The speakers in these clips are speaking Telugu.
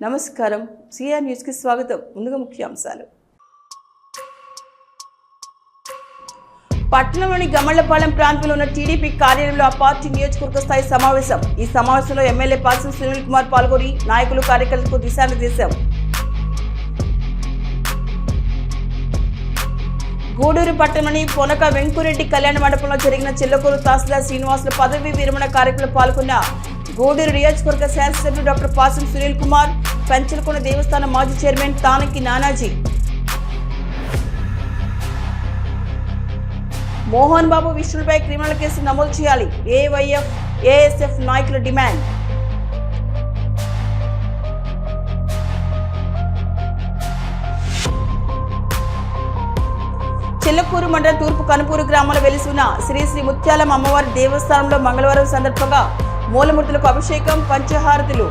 నమస్కారం సిఆర్ న్యూస్ కి స్వాగతం. ముందుగా ముఖ్యాంశాలు. పట్టణంలోని గమళ్లపాలెం ప్రాంతంలో ఉన్న టీడీపీ కార్యాలయంలో ఆ పార్టీ నియోజకవర్గ స్థాయి సమావేశం. ఈ సమావేశంలో ఎమ్మెల్యే పాసం సునీల్ కుమార్ పాల్గొని నాయకులు కార్యకర్తలకు దిశానిర్దేశం. గూడూరు పట్టణంలోని పొనక వెంకురెడ్డి కళ్యాణ మండపంలో జరిగిన చిల్లకూరు తహసీల్దార్ శ్రీనివాసుల పదవీ విరమణ కార్యక్రమంలో పాల్గొన్న గూడూరు నియోజకవర్గ శాసనసభ్యులు డాక్టర్ పాసం సునీల్ కుమార్, పెంచలకొండ దేవస్థానం మాజీ chairman తానకి Nanaji, Mohan Babu విష్ణులపై criminal case నమోదు చేయాలి ఏవైఎఫ్ ఏఎస్ఎఫ్ నాయకుల డిమాండ్. చిల్లకూరు మండలం తూర్పు కనుపూరు గ్రామంలో వెలిసి ఉన్న శ్రీ శ్రీ ముత్యాలమ్మ అమ్మవారి దేవస్థానంలో మంగళవారం సందర్భంగా మూలమూర్తులకు అభిషేకం, పంచహారతులు.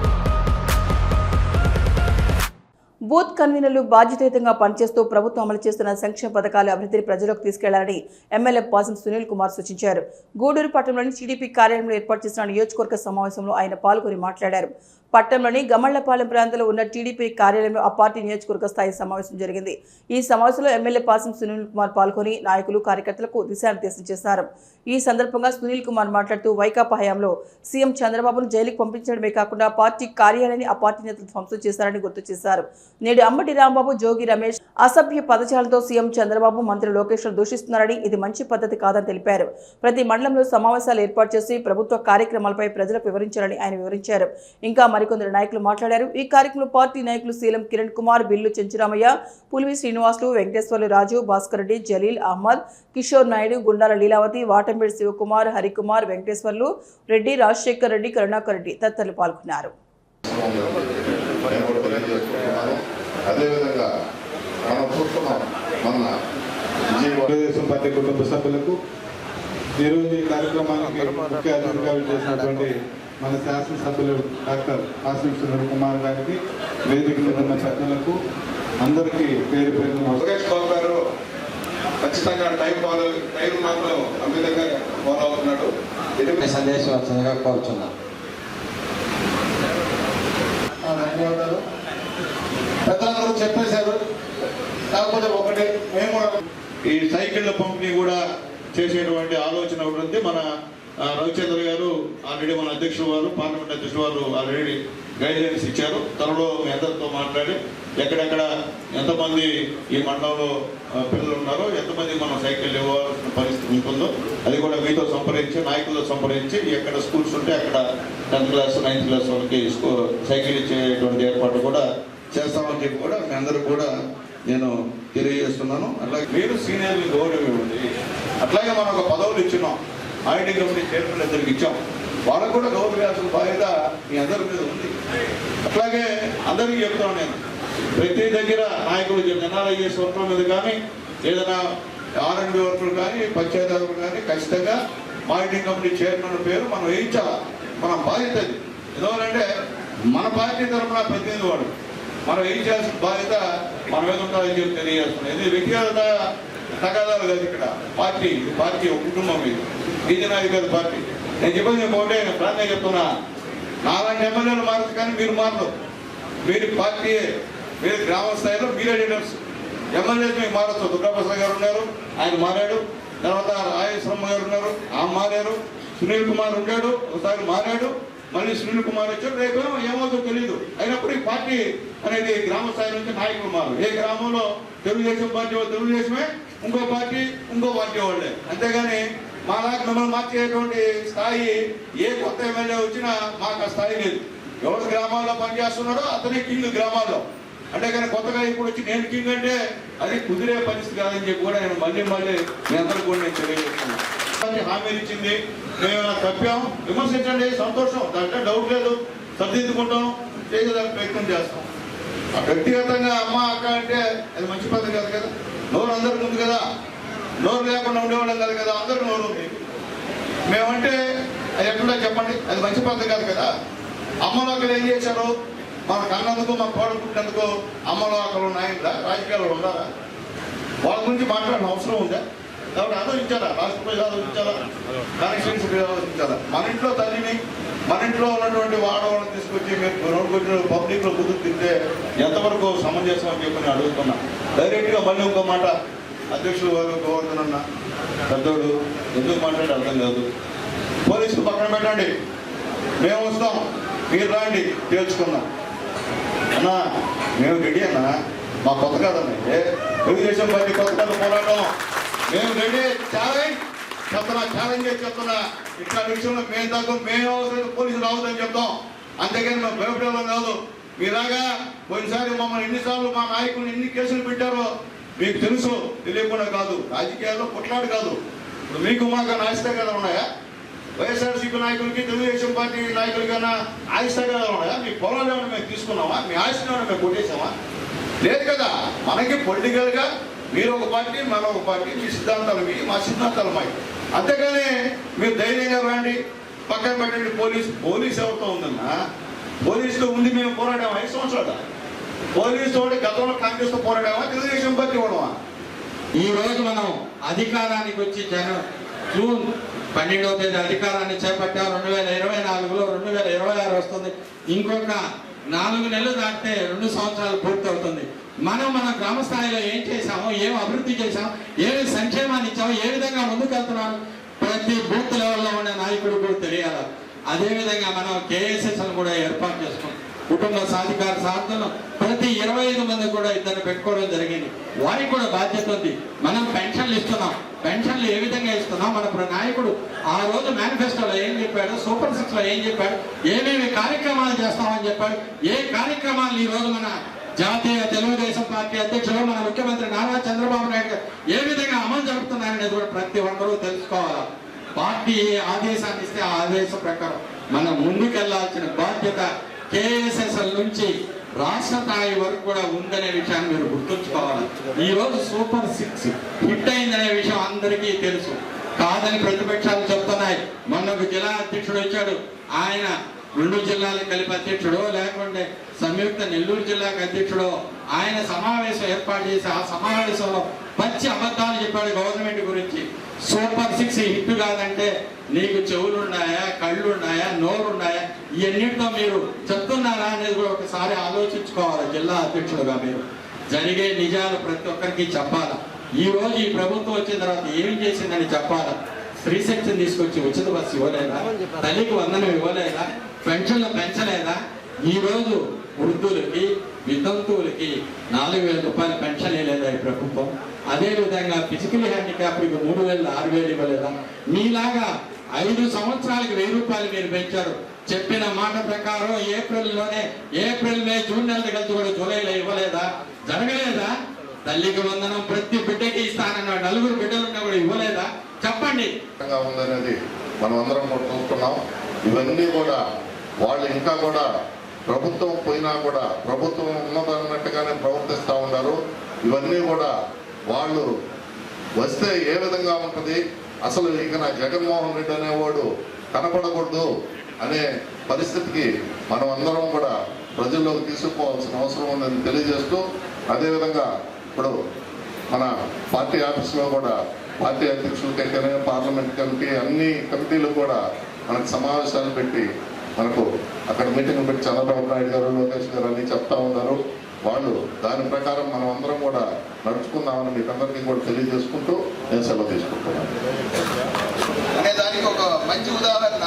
బూత్ కన్వీనర్లు బాధ్యతాయుతంగా పనిచేస్తూ ప్రభుత్వం అమలు చేస్తున్న సంక్షేమ పథకాల అభివృద్ధిని ప్రజలకు తీసుకెళ్లాలని ఎమ్మెల్యే పాసం సునీల్ కుమార్ సూచించారు. గూడూరు పట్టణంలోని టీడీపీ కార్యాలయంలో ఏర్పాటు చేసిన నియోజకవర్గ సమావేశంలో ఆయన పాల్గొని మాట్లాడారు. పట్టణంలోని గమళ్లపాలెం ప్రాంతంలో ఉన్న టీడీపీ కార్యాలయంలో ఆ పార్టీ నియోజకవర్గ స్థాయి సమావేశం జరిగింది. ఈ సమావేశంలో ఎమ్మెల్యే పాసం సునీల్ కుమార్ పాల్గొని నాయకులు కార్యకర్తలకు దిశానిర్దేశం చేశారు. ఈ సందర్భంగా సునీల్ కుమార్ మాట్లాడుతూ వైకాపా హయాంలో సీఎం చంద్రబాబును జైలుకు పంపించడమే కాకుండా పార్టీ కార్యాలయాన్ని ఆ పార్టీ నేతలు ధ్వంసం చేశారని గుర్తు చేశారు. నేడు అంబటి రాంబాబు, జోగి రమేష్ అసభ్య పదజాలతో సీఎం చంద్రబాబు, మంత్రి లోకేష్ దూషిస్తున్నారని, ఇది మంచి పద్ధతి కాదని తెలిపారు. ప్రతి మండలంలో సమావేశాలు ఏర్పాటు చేసి ప్రభుత్వ కార్యక్రమాలపై ప్రజలకు వివరించాలని ఆయన వివరించారు. ఇంకా మరికొందరు నాయకులు మాట్లాడారు. ఈ కార్యక్రమంలో పార్టీ నాయకులు శీలం కిరణ్ కుమార్, బిల్లు చెంచురామయ్య, పులివి శ్రీనివాసులు, వెంకటేశ్వర్లు, రాజు, భాస్కర్ రెడ్డి, జలీల్ అహ్మద్, కిషోర్ నాయుడు, గుండాల లీలావతి, వాటంబేడి శివకుమార్, హరికుమార్, వెంకటేశ్వర్లు రెడ్డి, రాజశేఖర్ రెడ్డి, కరుణాకర్ రెడ్డి తదితరులు పాల్గొన్నారు. అదేవిధంగా మనం చూస్తున్నాం మన తెలుగుదేశం పార్టీ కుటుంబ సభ్యులకు ఈరోజు ఈ కార్యక్రమానికి ముఖ్య అతిథిగా చేసినటువంటి మన శాసనసభ్యులు డాక్టర్ పాసం సునీల్ కుమార్ గారికి, వేదిక మీద ఉన్న సభ్యులకు అందరికీ పేరు పేరు లోకేష్ బాబు గారు ఖచ్చితంగా టైం మాత్రం అమితంగా ఫాలో అవుతున్నాడు. సందేశం వచ్చిందిగా కోరుచున్నాను. ధన్యవాదాలు. పెద్దలందరూ చెప్పేశారు. కాకపోతే ఒకటి మేము ఈ సైకిళ్ళ పంపిణీ కూడా చేసేటువంటి ఆలోచన ఒకటి ఉంది. మన రవిచంద్ర గారు ఆల్రెడీ మన అధ్యక్షుడు వారు, పార్లమెంట్ అధ్యక్షుడు వారు ఆల్రెడీ గైడ్లైన్స్ ఇచ్చారు. త్వరలో మీ అందరితో మాట్లాడి ఎక్కడెక్కడ ఎంతమంది ఈ మండలంలో పిల్లలు ఉన్నారో, ఎంతమంది మనం సైకిల్ ఇవ్వాల్సిన పరిస్థితి ఉంటుందో అది కూడా మీతో సంప్రదించి, నాయకులతో సంప్రదించి ఎక్కడ స్కూల్స్ ఉంటే అక్కడ 10th క్లాస్ 9th క్లాస్ వాళ్ళకి సైకిల్ ఇచ్చేటువంటి ఏర్పాటు కూడా చేస్తామని చెప్పి కూడా మీ అందరూ కూడా నేను తెలియజేస్తున్నాను. అలాగే మీరు సీనియర్లు గౌరవం ఇవ్వండి. అట్లాగే మనం ఒక పదవులు ఇచ్చినాం, ఐటీ కంపెనీ చైర్మన్ ఇద్దరికి ఇచ్చాం, వాళ్ళకు కూడా గౌరవించాల్సిన బాధ్యత మీ అందరి మీద ఉంది. అట్లాగే అందరికీ చెప్తున్నాను, నేను ప్రతి దగ్గర నాయకులు ఎన్ఆర్ఐఎస్ వర్కుల మీద కానీ, ఏదైనా R&B వర్కులు కానీ, పంచాయతీ వర్కులు కానీ ఖచ్చితంగా మార్కెటింగ్ కంపెనీ చైర్మన్ పేరు మనం వేయించాలా. మన బాధ్యత అది. ఎందుకంటే మన పార్టీ తరఫున ప్రతినిధి వాడు, మనం వేయించాల్సిన బాధ్యత మన మీద ఉండాలని చెప్పి తెలియజేస్తున్నాం. ఇది వ్యక్తిగత తగాదాలు కాదు, ఇక్కడ పార్టీ ఒక కుటుంబం, ఇది బీజేనాధికారి పార్టీ. నేను చెప్పేది ఒకటే, నేను ప్రాంతంగా చెప్తున్నా, నాలాంటి ఎమ్మెల్యేలు మారదు కానీ మీరు మారదు. మీరు పార్టీ, మీరు గ్రామ స్థాయిలో మీరే లీడర్స్. ఎమ్మెల్యేలు మీకు మారచ్చు. దుర్గాప్రసాద్ గారు ఉన్నారు, ఆయన మారాడు. తర్వాత రాజేశ్వరమ్మ గారు ఉన్నారు, ఆమె మారారు. సునీల్ కుమార్ ఉన్నాడు, ఒకసారి మారాడు. మళ్ళీ సునీల్ కుమార్ వచ్చాడు. రేపు ఏమవుతుందో తెలియదు. అయినప్పుడు ఈ పార్టీ అనేది గ్రామ స్థాయి నుంచి నాయకులు మారు. ఏ గ్రామంలో తెలుగుదేశం పార్టీ తెలుగుదేశమే, ఇంకో పార్టీ వాళ్ళే. అంతేగాని మాలాగా మిమ్మల్ని మార్చేటువంటి స్థాయి ఏ కొత్త ఎమ్మెల్యే వచ్చినా మాకు ఆ స్థాయి లేదు. ఎవరు గ్రామాల్లో పనిచేస్తున్నాడో అతనే కింగ్ గ్రామాల్లో. అంటే కానీ కొత్తగా ఇప్పుడు వచ్చి నేను కింగ్ అంటే అది కుదిరే పరిస్థితి కాదని చెప్పి కూడా నేను మళ్ళీ మీ అందరూ కూడా నేను తెలియజేస్తున్నాను. హామీలు ఇచ్చింది, మేము తప్పాం, విమర్శించండి, సంతోషం, దాంట్లో డౌట్ లేదు, సర్దిద్దుకుంటాం, చేసేదానికి ప్రయత్నం చేస్తాం. వ్యక్తిగతంగా అమ్మ అక్క అంటే అది మంచి పద్ధతి కాదు కదా. నోరు అందరికి ఉంది కదా, నోరు లేకుండా ఉండేవాళ్ళం కాదు కదా, అందరూ నోరు ఉంది. మేమంటే అది ఎట్లా చెప్పండి, అది మంచి పద్ధతి కాదు కదా. అమ్మలో అక్కడ ఏం చేశారు, మన కన్నందుకు మన కోడుకుంటున్నందుకు అమ్మలో అక్కడ ఉన్నాయందా, రాజకీయాలు ఉండాలా, వాళ్ళ గురించి మాట్లాడిన అవసరం ఉందా? కాబట్టి ఆలోచించాలా, రాష్ట్రపతి ఆలోచించాలా, కాన్స్టిట్యూన్సీ ఆలోచించాలా. మన ఇంట్లో తల్లిని మన ఇంట్లో ఉన్నటువంటి వాడవాళ్ళని తీసుకొచ్చి మీరు రోడ్డు పబ్లిక్లో కుదురు తింటే ఎంతవరకు సమంజసం అని చెప్పి నేను అడుగుతున్నా. డైరెక్ట్గా మళ్ళీ ఇంకో మాట, అధ్యక్షులు వారు గోవర్ధన్ అన్న పెద్దోడు ఎందుకు మాట్లాడే అర్థం కాదు. పోలీసులు పక్కన పెట్టండి, మేము వస్తాం, మీరు రాండి తేల్చుకుందాం అన్నా. మేము రెడీ అన్నా, మా కొత్త కాదన్నా, తెలుగుదేశం పార్టీ కొత్త కాదు పోరాటం, మేము రెడీ. ఛాలెంజ్ చేసి చెప్తున్నా, ఇట్లా విషయంలో మేము తగ్గ మేము అవసరం పోలీసులు రావద్దని చెప్తాం. అంతేగాని మేము భయపడేవాళ్ళం కాదు. మీలాగా పోయినసారి మమ్మల్ని ఎన్నిసార్లు మా నాయకులు ఎన్ని కేసులు పెట్టారో మీకు తెలుసు, తెలియకుండా కాదు. రాజకీయాల్లో కొట్లాడు కాదు. ఇప్పుడు మీకు మాకు ఆయుష్తగాలు ఉన్నాయా? వైఎస్ఆర్సీపీ నాయకులకి తెలుగుదేశం పార్టీ నాయకులకైనా ఆయుష్తగాలు ఉన్నాయా? మీ పొలాలు ఏమైనా మేము తీసుకున్నామా? మీ ఆయుష్ని ఏమైనా మేము కొట్టేసామా? లేదు కదా. మనకి పొలిటికల్గా మీరు ఒక పార్టీ, మన ఒక పార్టీ, మీ సిద్ధాంతాలు మీ, మా సిద్ధాంతాలు మావి. అంతేగాని మీరు ధైర్యంగా రండి, పక్కన పెట్టండి. పోలీస్ ఎవరితో ఉందన్నా? పోలీసులో ఉంది మేము పోరాడామా 5 సంవత్సరాలు? పోలీసు తోటి గతంలో కాంగ్రెస్తో పోరాడామా, తెలుగుదేశం పార్టీ ఇవ్వడమా? ఈ రోజు మనం అధికారానికి వచ్చి జూన్ 12వ తేదీ అధికారాన్ని చేపట్టాం. 2024లో 2026 వస్తుంది. ఇంకొక 4 నెలలు దాటితే 2 సంవత్సరాలు పూర్తి అవుతుంది. మనం మన గ్రామ స్థాయిలో ఏం చేశామో, ఏం అభివృద్ధి చేశామో, ఏమి సంక్షేమాన్ని ఇచ్చామో, ఏ విధంగా ముందుకు వెళ్తున్నాము ప్రతి బూత్ లెవెల్లో ఉన్న నాయకుడు కూడా తెలియాలి. అదేవిధంగా మనం కేఎస్ఎస్ను కూడా ఏర్పాటు చేసుకున్నాం. కుటుంబ సాధికార సాధనలో ప్రతి 25 మంది కూడా ఇద్దరు పెట్టుకోవడం జరిగింది. వారికి కూడా బాధ్యత ఉంది. మనం పెన్షన్లు ఇస్తున్నాం. పెన్షన్లు ఏ విధంగా ఇస్తున్నాం? మన నాయకుడు ఆ రోజు మేనిఫెస్టోలో ఏం చెప్పాడు, సూపర్ 6లో ఏం చెప్పాడు, ఏమేమి కార్యక్రమాలు చేస్తామని చెప్పాడు, ఏ కార్యక్రమాలు ఈ రోజు మన జాతీయ తెలుగుదేశం పార్టీ అధ్యక్షులు మన ముఖ్యమంత్రి నారా చంద్రబాబు నాయుడు గారు ఏ విధంగా అమలు జరుపుతున్నారనేది కూడా ప్రతి ఒక్కరూ తెలుసుకోవాలి. పార్టీ ఏ ఆదేశాన్ని ఇస్తే ఆ ఆదేశం ప్రకారం మనం ముందుకెళ్లాల్సిన బాధ్యత కేఎస్ఎస్ఎల్ నుంచి రాష్ట్ర స్థాయి వరకు కూడా ఉందనే విషయాన్ని మీరు గుర్తుంచుకోవాలి. ఈ రోజు సూపర్ 6 హిట్ అయిందనే విషయం అందరికీ తెలుసు. కాదని ప్రతిపక్షాలు చెప్తున్నాయి. మొన్న ఒక జిల్లా అధ్యక్షుడు వచ్చాడు, ఆయన 2 జిల్లాలకు కలిపి అధ్యక్షుడు, లేకుంటే సంయుక్త నెల్లూరు జిల్లాకు అధ్యక్షుడు, ఆయన సమావేశం ఏర్పాటు చేసి ఆ సమావేశంలో పచ్చి అబద్ధాలు చెప్పాడు గవర్నమెంట్ గురించి. సూపర్ 6 హిట్ కాదంటే నీకు చెవులు ఉన్నాయా, కళ్ళు ఉన్నాయా, నోరు ఉన్నాయా, ఇవన్నిటితో మీరు చెప్తున్నారా అనేది కూడా ఒకసారి ఆలోచించుకోవాలి. జిల్లా అధ్యక్షుడుగా మీరు జరిగే నిజాలు ప్రతి ఒక్కరికి చెప్పాలి. ఈ రోజు ఈ ప్రభుత్వం వచ్చిన తర్వాత ఏం చేసిందని చెప్పాలి. స్త్రీ శక్తిని తీసుకొచ్చి ఉచిత బస్సు ఇవ్వలేదా? తల్లికి వందనం ఇవ్వలేదా? పెన్షన్లు పెంచలేదా? ఈ రోజు వృద్ధులకి, వితంతువులకి 4,000 రూపాయల పెన్షన్ ఇవ్వలేదా ఈ ప్రభుత్వం? అదేవిధంగా ఫిజికల్ హ్యాండిక్యాప్కి 3,000, 6,000 ఇవ్వలేదా? మీలాగా 5 సంవత్సరాలకి 1,000 రూపాయలు మీరు పెంచారు. చెప్పిన మాట ప్రకారం ఏప్రిల్ మే జూన్ నెలలు కలిసి కూడా జూలైలో ఇవ్వలేదా? జరగలేదా? తల్లికి వందనం ప్రతి బిడ్డకి ఇస్తానన్న 4 బిడ్డలున్నా కూడా ఇవ్వలేదా? చెప్పండి. ఉందనేది మనం అందరం కూడా చూస్తున్నాం. ఇవన్నీ కూడా వాళ్ళు ఇంకా కూడా ప్రభుత్వం పోయినా కూడా ప్రభుత్వం ఉన్నదన్నట్టుగానే ప్రవర్తిస్తూ ఉన్నారు. ఇవన్నీ కూడా వాళ్ళు వస్తే ఏ విధంగా ఉంటుంది, అసలు ఇక నా జగన్మోహన్ రెడ్డి అనేవాడు కనపడకూడదు అనే పరిస్థితికి మనం అందరం కూడా ప్రజల్లోకి తీసుకుపోవాల్సిన అవసరం ఉందని తెలియజేస్తూ, అదేవిధంగా ఇప్పుడు మన పార్టీ ఆఫీసులో కూడా పార్టీ అధ్యక్షులకైతేనే పార్లమెంట్ కమిటీ అన్ని కమిటీలు కూడా మనకు సమావేశాలు పెట్టి మనకు అక్కడ మీటింగ్ పెట్టి చంద్రబాబు నాయుడు గారు, లోకేష్ గారు అన్ని చెప్తా ఉన్నారు. వాళ్ళు దాని ప్రకారం మనం అందరం కూడా నడుచుకుందామని మీకు అందరికీ కూడా తెలియజేసుకుంటూ నేను సెలవు తీసుకుంటున్నాను. అనే దానికి ఒక మంచి ఉదాహరణ,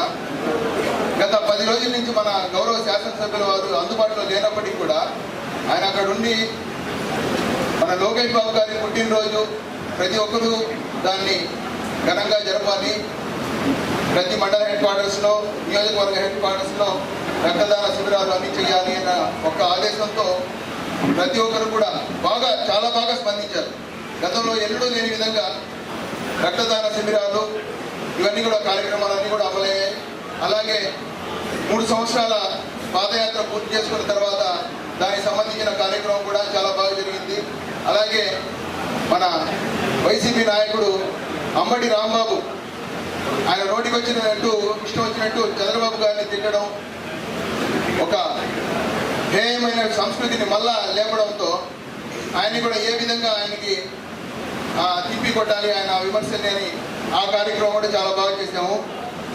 గత 10 రోజుల నుంచి మన గౌరవ శాసనసభ్యుల వారు అందుబాటులో లేనప్పటికీ కూడా ఆయన అక్కడ ఉండి మన లోకేష్ బాబు గారి పుట్టినరోజు ప్రతి ఒక్కరూ దాన్ని ఘనంగా జరపాలి, ప్రతి మండల హెడ్ క్వార్టర్స్లో, నియోజకవర్గ హెడ్ క్వార్టర్స్లో రక్తదాన శిబిరాలు అన్ని చేయాలి అన్న ఒక ఆదేశంతో ప్రతి ఒక్కరు కూడా చాలా బాగా స్పందించారు. గతంలో ఎన్నడూ లేని విధంగా రక్తదాన శిబిరాలు ఇవన్నీ కూడా కార్యక్రమాలన్నీ కూడా అమలయ్యాయి. అలాగే 3 సంవత్సరాల పాదయాత్ర పూర్తి చేసుకున్న తర్వాత దానికి సంబంధించిన కార్యక్రమం కూడా చాలా బాగా జరిగింది. అలాగే మన వైసీపీ నాయకుడు అంబటి రాంబాబు ఆయన నోటికి వచ్చినట్టు ఇష్టం వచ్చినట్టు చంద్రబాబు గారిని తిట్టడం, ఒక హేయమైన సంస్కృతిని మళ్ళా లేపడంతో ఆయన్ని కూడా ఏ విధంగా ఆయనకి తిప్పి కొట్టాలి ఆయన విమర్శల్ని అని ఆ కార్యక్రమం కూడా చాలా బాగా చేసాము.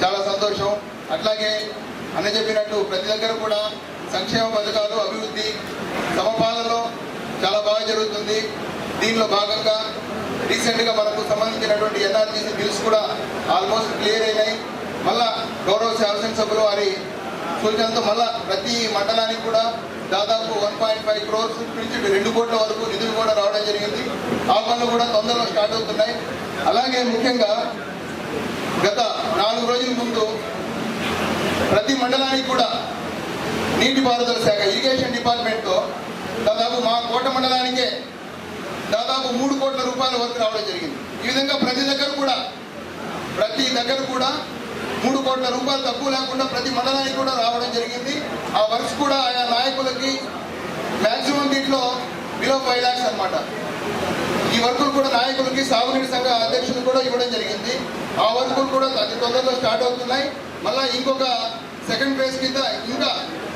చాలా సంతోషం. అట్లాగే అన్న చెప్పినట్టు ప్రతి దగ్గర కూడా సంక్షేమ పథకాలు, అభివృద్ధి, సమపాలనలో చాలా బాగా జరుగుతుంది. దీనిలో భాగంగా రీసెంట్గా మనకు సంబంధించినటువంటి ఎన్ఆర్జీసీ బిల్స్ కూడా ఆల్మోస్ట్ క్లియర్ అయినాయి. మళ్ళా గౌరవ శాసనసభ్యులు వారి సూచనతో మళ్ళా ప్రతి మండలానికి కూడా దాదాపు 1.5 crores నుంచి 2 కోట్ల వరకు నిధులు కూడా రావడం జరిగింది. ఆ పనులు కూడా తొందరలో స్టార్ట్ అవుతున్నాయి. అలాగే ముఖ్యంగా గత 4 రోజుల ముందు ప్రతి మండలానికి కూడా నీటిపారుదల శాఖ ఇరిగేషన్ డిపార్ట్మెంట్తో దాదాపు మా కోట మండలానికే దాదాపు 3 కోట్ల రూపాయల వరకు రావడం జరిగింది. ఈ విధంగా ప్రతి దగ్గర కూడా 3 కోట్ల రూపాయలు తక్కువ లేకుండా ప్రతి మండలానికి కూడా రావడం జరిగింది. ఆ వర్క్స్ కూడా ఆయా నాయకులకి మ్యాక్సిమం దీంట్లో బిలో 5 lakhs అన్నమాట. ఈ వర్కులు కూడా నాయకులకి, సాగునీటి సంఘ అధ్యక్షులు కూడా ఇవ్వడం జరిగింది. ఆ వర్కులు కూడా అతి తొందరలో స్టార్ట్ అవుతున్నాయి. మళ్ళీ ఇంకొక సెకండ్ ఫేజ్ కింద ఇంకా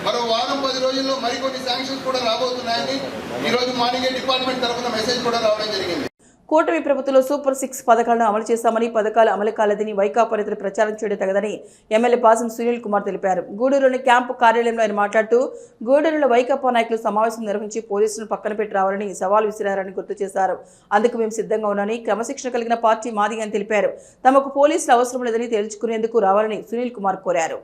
మరో వారం 10 రోజుల్లో మరికొన్ని శాంక్షన్స్ కూడా రాబోతున్నాయని ఈరోజు మార్నింగే డిపార్ట్మెంట్ తరఫున మెసేజ్ కూడా రావడం జరిగింది. కూటమి ప్రభుత్వంలో సూపర్ 6 పథకాలను అమలు చేశామని, పథకాలు అమలు కాలేదని వైకాపా నేతలు ప్రచారం చేయడం తగదని ఎమ్మెల్యే పాసం సునీల్ కుమార్ తెలిపారు. గూడూరులోని క్యాంపు కార్యాలయంలో ఆయన మాట్లాడుతూ గూడూరులో వైకాపా నాయకులు సమావేశం నిర్వహించి పోలీసులను పక్కన పెట్టి రావాలని సవాల్ విసిరారని గుర్తు చేశారు. అందుకు మేము సిద్ధంగా ఉన్నామని, క్రమశిక్షణ కలిగిన పార్టీ మాది అని తెలిపారు. తమకు పోలీసులు అవసరం లేదని తేల్చుకునేందుకు రావాలని సునీల్ కుమార్ కోరారు.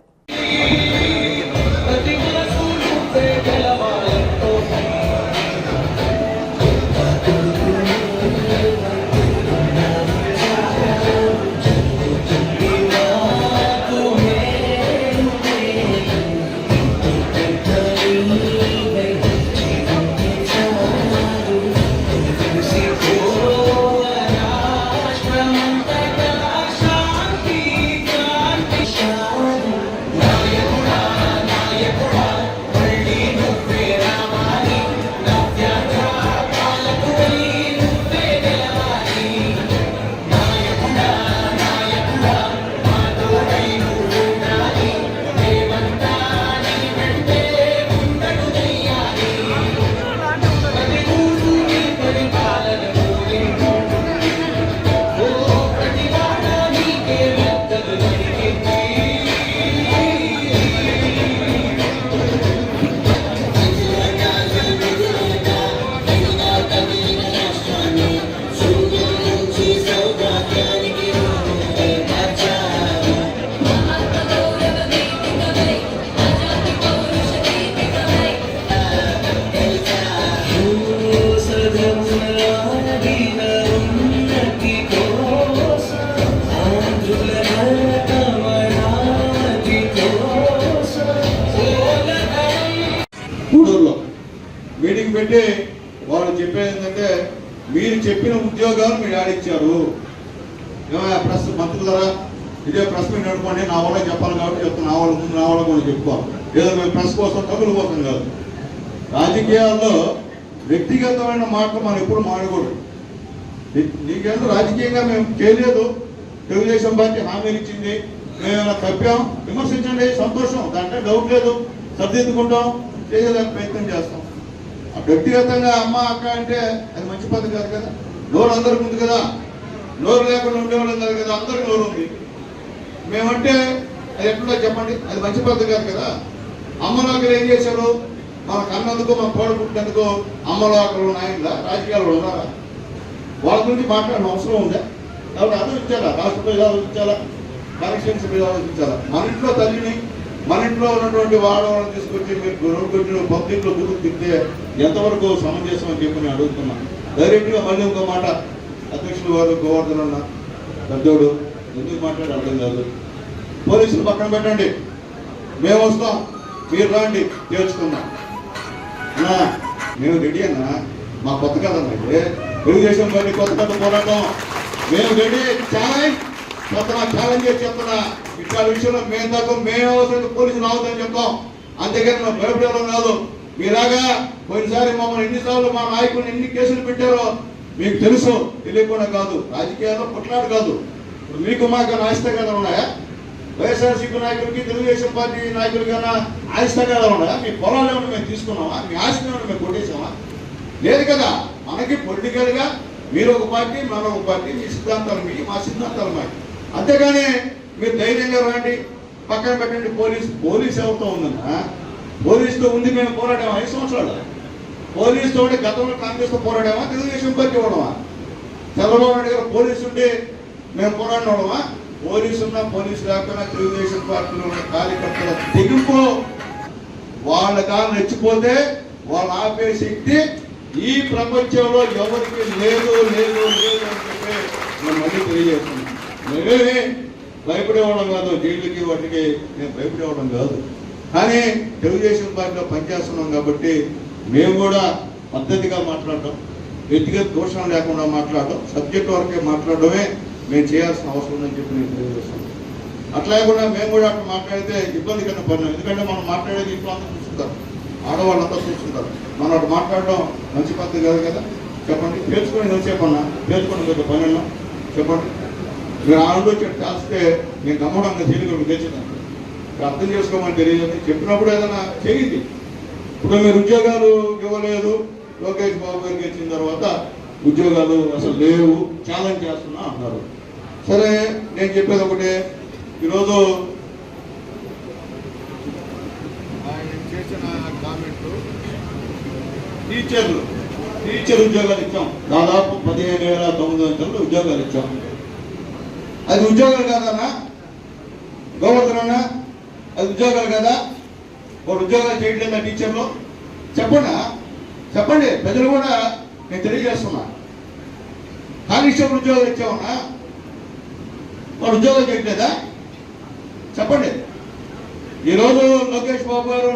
గూడూరులో మీటింగ్ పెట్టి వాళ్ళు చెప్పేది ఏంటంటే, మీరు చెప్పిన ఉద్యోగాలు మీరు ఆడిచ్చారు. ప్రెస్ మంత్రులరా, ఇదే ప్రెస్ మీట్ నడుపుకోండి, నా వాళ్ళకి చెప్పాలి కాబట్టి చెప్తాను. నా వాళ్ళ ముందు నా వాళ్ళకి కూడా చెప్పుకోవాలి. ఏదో మేము ప్రెస్ కోసం డబ్బుల కోసం కాదు. రాజకీయాల్లో వ్యక్తిగతమైన మాటలు మనం ఎప్పుడు మాడకూడదు. నీకేందో రాజకీయంగా మేము చేయలేదు, తెలుగుదేశం పార్టీ హామీలు ఇచ్చింది, మేము తప్పాం, విమర్శించండి, సంతోషం, దాంట్లో డౌట్ లేదు, సర్దిద్దుకుంటాం, చేసేదానికి ప్రయత్నం చేస్తాం. వ్యక్తిగతంగా అమ్మ అక్క అంటే అది మంచి పద్ధతి కాదు కదా. నోరు అందరికి ఉంది కదా, నోరు లేకుండా ఉండేవాళ్ళం కాదు కదా, అందరికి నోరు ఉంది. మేమంటే అది ఎట్లా చెప్పండి, అది మంచి పద్ధతి కాదు కదా. అమ్మలో అక్కడ ఏం చేశారు, మన కన్నందుకు మన కోడ పుట్టినందుకు అమ్మలో అక్కడ ఉన్నాయందా, రాజకీయాల్లో ఉన్నారా? వాళ్ళ గురించి మాట్లాడిన అవసరం ఉందా? కాబట్టి ఆలోచించాలా, రాష్ట్రపతి ఆలోచించాలా, కనెక్షన్స్ మీద ఆలోచించాలా. మన ఇంట్లో తల్లిని, మన ఇంట్లో ఉన్నటువంటి వాడవాళ్ళని తీసుకొచ్చి మీరు పబ్లిక్లో గుర్తుకు తిప్పితే ఎంతవరకు సమంజసం అని చెప్పి నేను అడుగుతున్నాను. డైరెక్ట్గా మళ్ళీ ఇంకో మాట, అధ్యక్షులు వారు గోవర్ధన్ అన్న పెద్దోడు ఎందుకు మాట్లాడి అర్థం కాదు. పోలీసులు పక్కన పెట్టండి, మేము వస్తాం, మీరు రాండి, తేల్చుకుందాం అన్నా. మేము రెడీ అన్నా, మా కొత్త కదన్నట్టే తెలుగుదేశం పార్టీ కొత్త కథ పోరాటం, మేము రెడీ. ఛాలెంజ్ చేసి చెప్తున్నా, ఇట్లా విషయంలో మేము తప్ప మేము అవసరం పోలీసులు రావద్దని చెప్తాం. అంతేగాని మేము భయపడడం కాదు. మీలాగా పోయినసారి మమ్మల్ని ఎన్నిసార్లు మా నాయకుడిని ఎన్ని కేసులు పెట్టారో మీకు తెలుసు, తెలియకుండా కాదు. రాజకీయాల్లో పుట్లాడు కాదు. ఇప్పుడు మీకు మాకు ఆయిస్తగానే ఉన్నాయా? వైఎస్ఆర్సీపీ నాయకులకి తెలుగుదేశం పార్టీ నాయకులకైనా ఆయిస్తగానే ఉన్నాయా? మీ పొలాలు ఏమైనా మేము తీసుకున్నామా? మీ ఆస్తి ఏమైనా మేము కొట్టేసామా? లేదు కదా. మనకి పొలిటికల్గా మీరు ఒక పార్టీ, మన ఒక పార్టీ, మీ సిద్ధాంతాలు మీ, మా సిద్ధాంతాలు మాకు. అంతేగాని మీరు ధైర్యంగా రండి, పక్కన పెట్టండి. పోలీస్ ఎవరితో ఉందన్నా? పోలీసుతో ఉంది మేము పోరాడామా 5 సంవత్సరాలు? పోలీసుతో ఉంటే గతంలో కాంగ్రెస్తో పోరాడామా, తెలుగుదేశం పార్టీ ఇవ్వడమా? చంద్రబాబు నాయుడు గారు పోలీసు ఉంటే మేము పోరాడవడమా? పోలీసు ఉన్నా పోలీసు లేకపోయినా తెలుగుదేశం పార్టీలో ఉన్న కార్యకర్తల తెగింపు, వాళ్ళ కాలం రెచ్చిపోతే వాళ్ళు ఆపే శక్తి ఈ ప్రపంచంలో ఎవరికి లేదు లేదు లేదు అని చెప్పి మేము మళ్ళీ తెలియజేస్తున్నాం. మేమేమి భయపడేవాళ్ళం కాదు, జైళ్ళకి వాటికి మేము భయపడేవాళ్ళం కాదు. కానీ తెలుగుదేశం పార్టీలో పనిచేస్తున్నాం కాబట్టి మేము కూడా పద్ధతిగా మాట్లాడటం, వ్యక్తిగత దోషం లేకుండా మాట్లాడటం, సబ్జెక్ట్ వరకే మాట్లాడడమే మేము చేయాల్సిన అవసరం ఉందని చెప్పి నేను తెలియజేస్తున్నాను. అట్లా లేకుండా మేము కూడా అట్లా మాట్లాడితే ఇబ్బందికరమైన పని. ఎందుకంటే మనం మాట్లాడేది ఇంట్లో అంతా చూస్తుంటారు, ఆడవాళ్ళంతా చూస్తుంటారు. మనం అటు మాట్లాడడం మంచి పద్ధతి కాదు కదా. చెప్పండి, పేర్చుకొని వచ్చేపన్నా, పేర్చుకొని పెద్ద పని ఉన్నా చెప్పండి. మీరు ఆలోచన చేస్తే నేను గమ్మడంగా తెలియదు తెచ్చేదాన్ని. అర్థం చేసుకోమని తెలియదు చెప్పినప్పుడు ఏదైనా చేయండి. ఇప్పుడు మీరు ఉద్యోగాలు ఇవ్వలేదు, లోకేష్ బాబు గారికి వచ్చిన తర్వాత ఉద్యోగాలు అసలు లేవు, ఛాలెంజ్ చేస్తున్నా అన్నారు. సరే, నేను చెప్పేది ఒకటే, ఈరోజు ఆయన చేసిన కామెంట్లు, టీచర్ ఉద్యోగాలు ఇచ్చాం, దాదాపు 15,900 ఉద్యోగాలు ఇచ్చాం. అది ఉద్యోగాలు కాదన్నా గవర్నర్ అన్నా? అది ఉద్యోగాలు కదా? వాడు ఉద్యోగాలు చేయట్లేదా టీచర్లు? చెప్పండి ప్రజలు కూడా నేను తెలియజేస్తున్నా. కానిస్టేబుల్ ఉద్యోగాలు ఇచ్చామన్నా, వాడు ఉద్యోగాలు చేయట్లేదా? చెప్పండి. ఈరోజు లోకేష్ బాబు గారు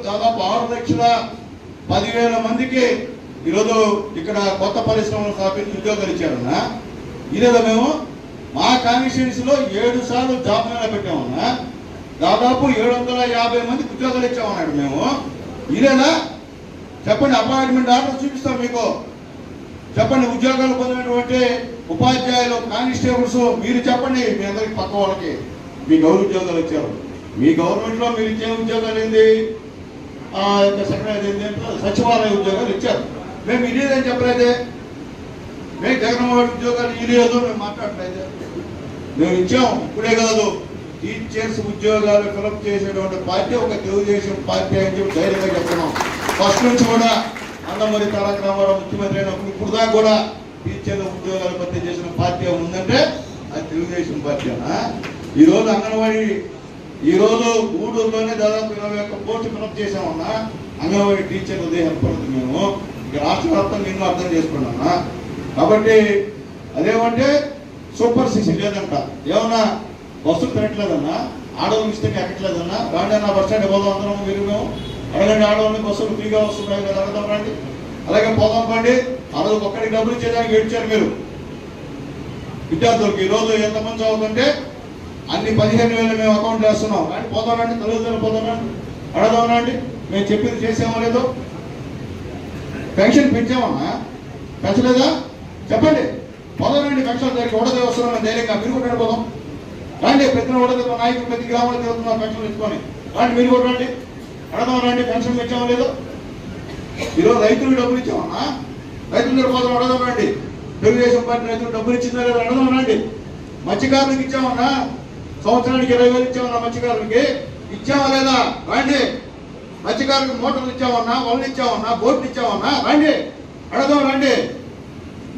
దాదాపు 6,10,000 మందికి ఈరోజు ఇక్కడ కొత్త పరిశ్రమలు స్థాపించి ఉద్యోగాలు ఇచ్చారన్నా. ఇదేదా మేము మా కాన్స్టిట్యున్సీలో 7 సార్లు జాబ్ మేళా పెట్టామన్నా, దాదాపు 750 మందికి ఉద్యోగాలు ఇచ్చామన్నాడు. మేము ఇదేనా? చెప్పండి. అపాయింట్మెంట్ ఆర్డర్ చూపిస్తాం మీకు. చెప్పండి. ఉద్యోగాలు పొందినటువంటి ఉపాధ్యాయులు, కానిస్టేబుల్స్ మీరు చెప్పండి. మీ అందరికి పక్క వాళ్ళకి మీ గౌరవ ఉద్యోగాలు ఇచ్చారు. మీ గవర్నమెంట్లో మీరు ఇచ్చే ఉద్యోగాలు ఏంది? సెక్రటరీ సచివాలయ ఉద్యోగాలు ఇచ్చారు. మేము ఇదేదని చెప్పలేదే. మేము జగన్మోహన్ ఉద్యోగాలు ఇలేదు మేము మాట్లాడలేదు. మేము ఇచ్చాం. ఇప్పుడే కాదు, టీచర్స్ ఉద్యోగాలు ఫిలప్ చేసేటువంటి పార్టీ ఒక తెలుగుదేశం పార్టీ అని చెప్పి ధైర్యంగా చెప్తున్నాం. ఫస్ట్ నుంచి కూడా నందమూరి తారక రామారావు ముఖ్యమంత్రి అయినప్పుడు ఇప్పుడు దాకా కూడా టీచర్ల ఉద్యోగాలు భర్తీ చేసిన పార్టీ ఉందంటే అది తెలుగుదేశం పార్టీ అన్నా. ఈరోజు అంగన్వాడీ, ఈరోజు గూడూరులోనే దాదాపు 21 కోట్లు ఫిలప్ చేసామన్నా. అంగన్వాడీ టీచర్లు ఉదయం పడుతుంది. మేము ఇక రాష్ట్ర వ్యాప్తంగా ఎన్నో అర్థం చేసుకున్నామన్నా. కాబట్టి అదేమంటే సూపర్ 6 లేదంట. ఏమన్నా బస్సులు తినట్లేదన్నా, ఆడవాళ్ళు ఇష్టంగా ఎక్కట్లేదన్నా. రాండి అన్న బస్ స్టాండ్ పోదాం అందరం, మీరు మేము అడగండి. ఆడవాళ్ళని బస్సులు ఫ్రీగా వస్తున్నాయి కదా, అడగదాం రండి. అలాగే పోదాం పండి. ఆ రోజు ఒక్కడికి డబ్బులు ఇచ్చేదానికి ఏడ్చారు మీరు విద్యార్థులకి. ఈరోజు ఎంతమంది చదువుతుంటే అన్ని 15,000 మేము అకౌంట్ వేస్తున్నాం. కానీ పోదాం రండి, తల్లిదండ్రులు పోదాం రండి, అడగదాం రండి. మేము చెప్పింది చేసామో లేదో. పెన్షన్ పెంచామన్నా, పెంచలేదా? చెప్పండి. పోదాం రండి. పెన్షన్ దగ్గరికి ఓడదే వస్తున్నాం ధైర్యంగా. మీరు కూడా పోదాం రండి. ప్రతి ఓడదే నాయకులు ప్రతి గ్రామాలు తిరుగుతున్నారు పెన్షన్ ఇచ్చుకొని. రండి, మీరు కూడా రండి, అడగదాం రండి. పెన్షన్ పెంచామో లేదో. ఈరోజు రైతులకు డబ్బులు ఇచ్చామన్నా, రైతుల దగ్గర పోదాం, అడగదాం రండి. తెలుగుదేశం పార్టీ రైతులు డబ్బులు ఇచ్చిందా లేదా అడగదాం రండి. మత్స్యకారులకు ఇచ్చామన్నా, సంవత్సరానికి 20,000 ఇచ్చామన్నా. మత్స్యకారులకి ఇచ్చామా లేదా? రండి. మత్స్యకారులకు మోటార్లు ఇచ్చామన్నా, వలలు ఇచ్చామన్నా, బోట్లు ఇచ్చామన్నా. రండి, అడగదాం రండి.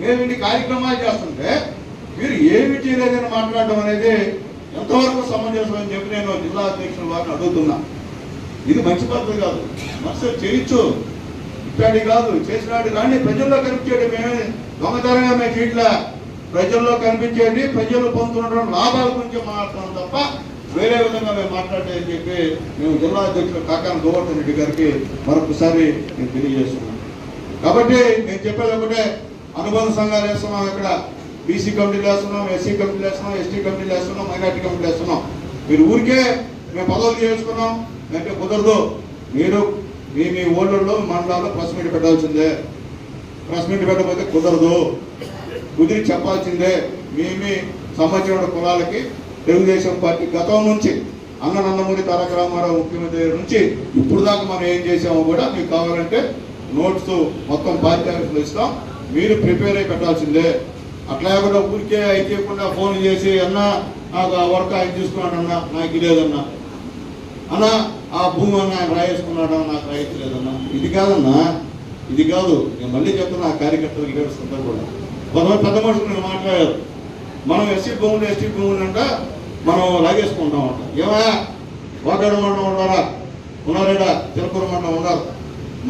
మేము ఇన్ని కార్యక్రమాలు చేస్తుంటే మీరు ఏమి చేయలేదని మాట్లాడడం అనేది ఎంతవరకు సమంజసం అని చెప్పి నేను జిల్లా అధ్యక్షుల వారిని అడుగుతున్నా. ఇది మంచి పద్ధతి కాదు. మనసు చేయొచ్చు, ఇట్లాంటి కాదు. చేసినాడు కానీ ప్రజల్లో కనిపించేది మేమే దొంగతనంగా మేము చేయట్లా. ప్రజల్లో కనిపించేది, ప్రజలు పొందుతున్న లాభాల గురించి మాట్లాడతాం తప్ప వేరే విధంగా మేము మాట్లాడేదని చెప్పి మేము జిల్లా అధ్యక్షులు కాకాని గోవర్ధన్ రెడ్డి గారికి మరొకసారి నేను తెలియజేస్తున్నాను. కాబట్టి నేను చెప్పేది ఒకటే, అనుబంధ సంఘాలు వేస్తున్నాం. ఇక్కడ బీసీ కమిటీలు వేస్తున్నాం, ఎస్సీ కమిటీలు వేస్తున్నాం, ఎస్టీ కమిటీలు వేస్తున్నాం, మైనార్టీ కమిటీలు వేస్తున్నాం. మీరు ఊరికే మేము పదవులు చేసుకున్నాం అంటే కుదరదు. మీరు మీ ఓళ్ళల్లో మండలాల్లో ప్రెస్ మీట్ పెట్టాల్సిందే. ప్రెస్ మీట్ పెట్టకపోతే కుదరదు. కుదిరి చెప్పాల్సిందే. మీ సంబంధించిన కులాలకి తెలుగుదేశం పార్టీ గతం నుంచి నందమూరి తారక రామారావు ముఖ్యమంత్రి నుంచి ఇప్పుడు దాకా మనం ఏం చేసామో కూడా మీకు కావాలంటే నోట్స్ మొత్తం పార్టీ ఆఫీసులు ఇస్తాం. మీరు ప్రిపేర్ అయి పెట్టాల్సిందే. అట్లా కూడా ఊరికే అయిపోకుండా ఫోన్ చేసి అన్న నాకు ఆ వర్క్ ఆయన తీసుకున్నాడన్నా నాకు లేదన్నా అన్నా ఆ భూమి అన్న ఆయన రాయేసుకున్నాడన్నా నాకు రాయితీ లేదన్నా. ఇది కాదన్నా, ఇది కాదు. నేను మళ్ళీ చెప్తున్నా ఆ కార్యకర్తలు లీడర్స్ అంతా కూడా కొంతమంది పెద్ద మనుషులు నేను మాట్లాడారు. మనం ఎస్టీ భూములు అంట మనం లాగేసుకుంటామంట. ఏమయ్యా వాకాడ మండలం ఉన్నారా, ఉన్నారేడా, తిరుపూరు మండలం ఉన్నారు.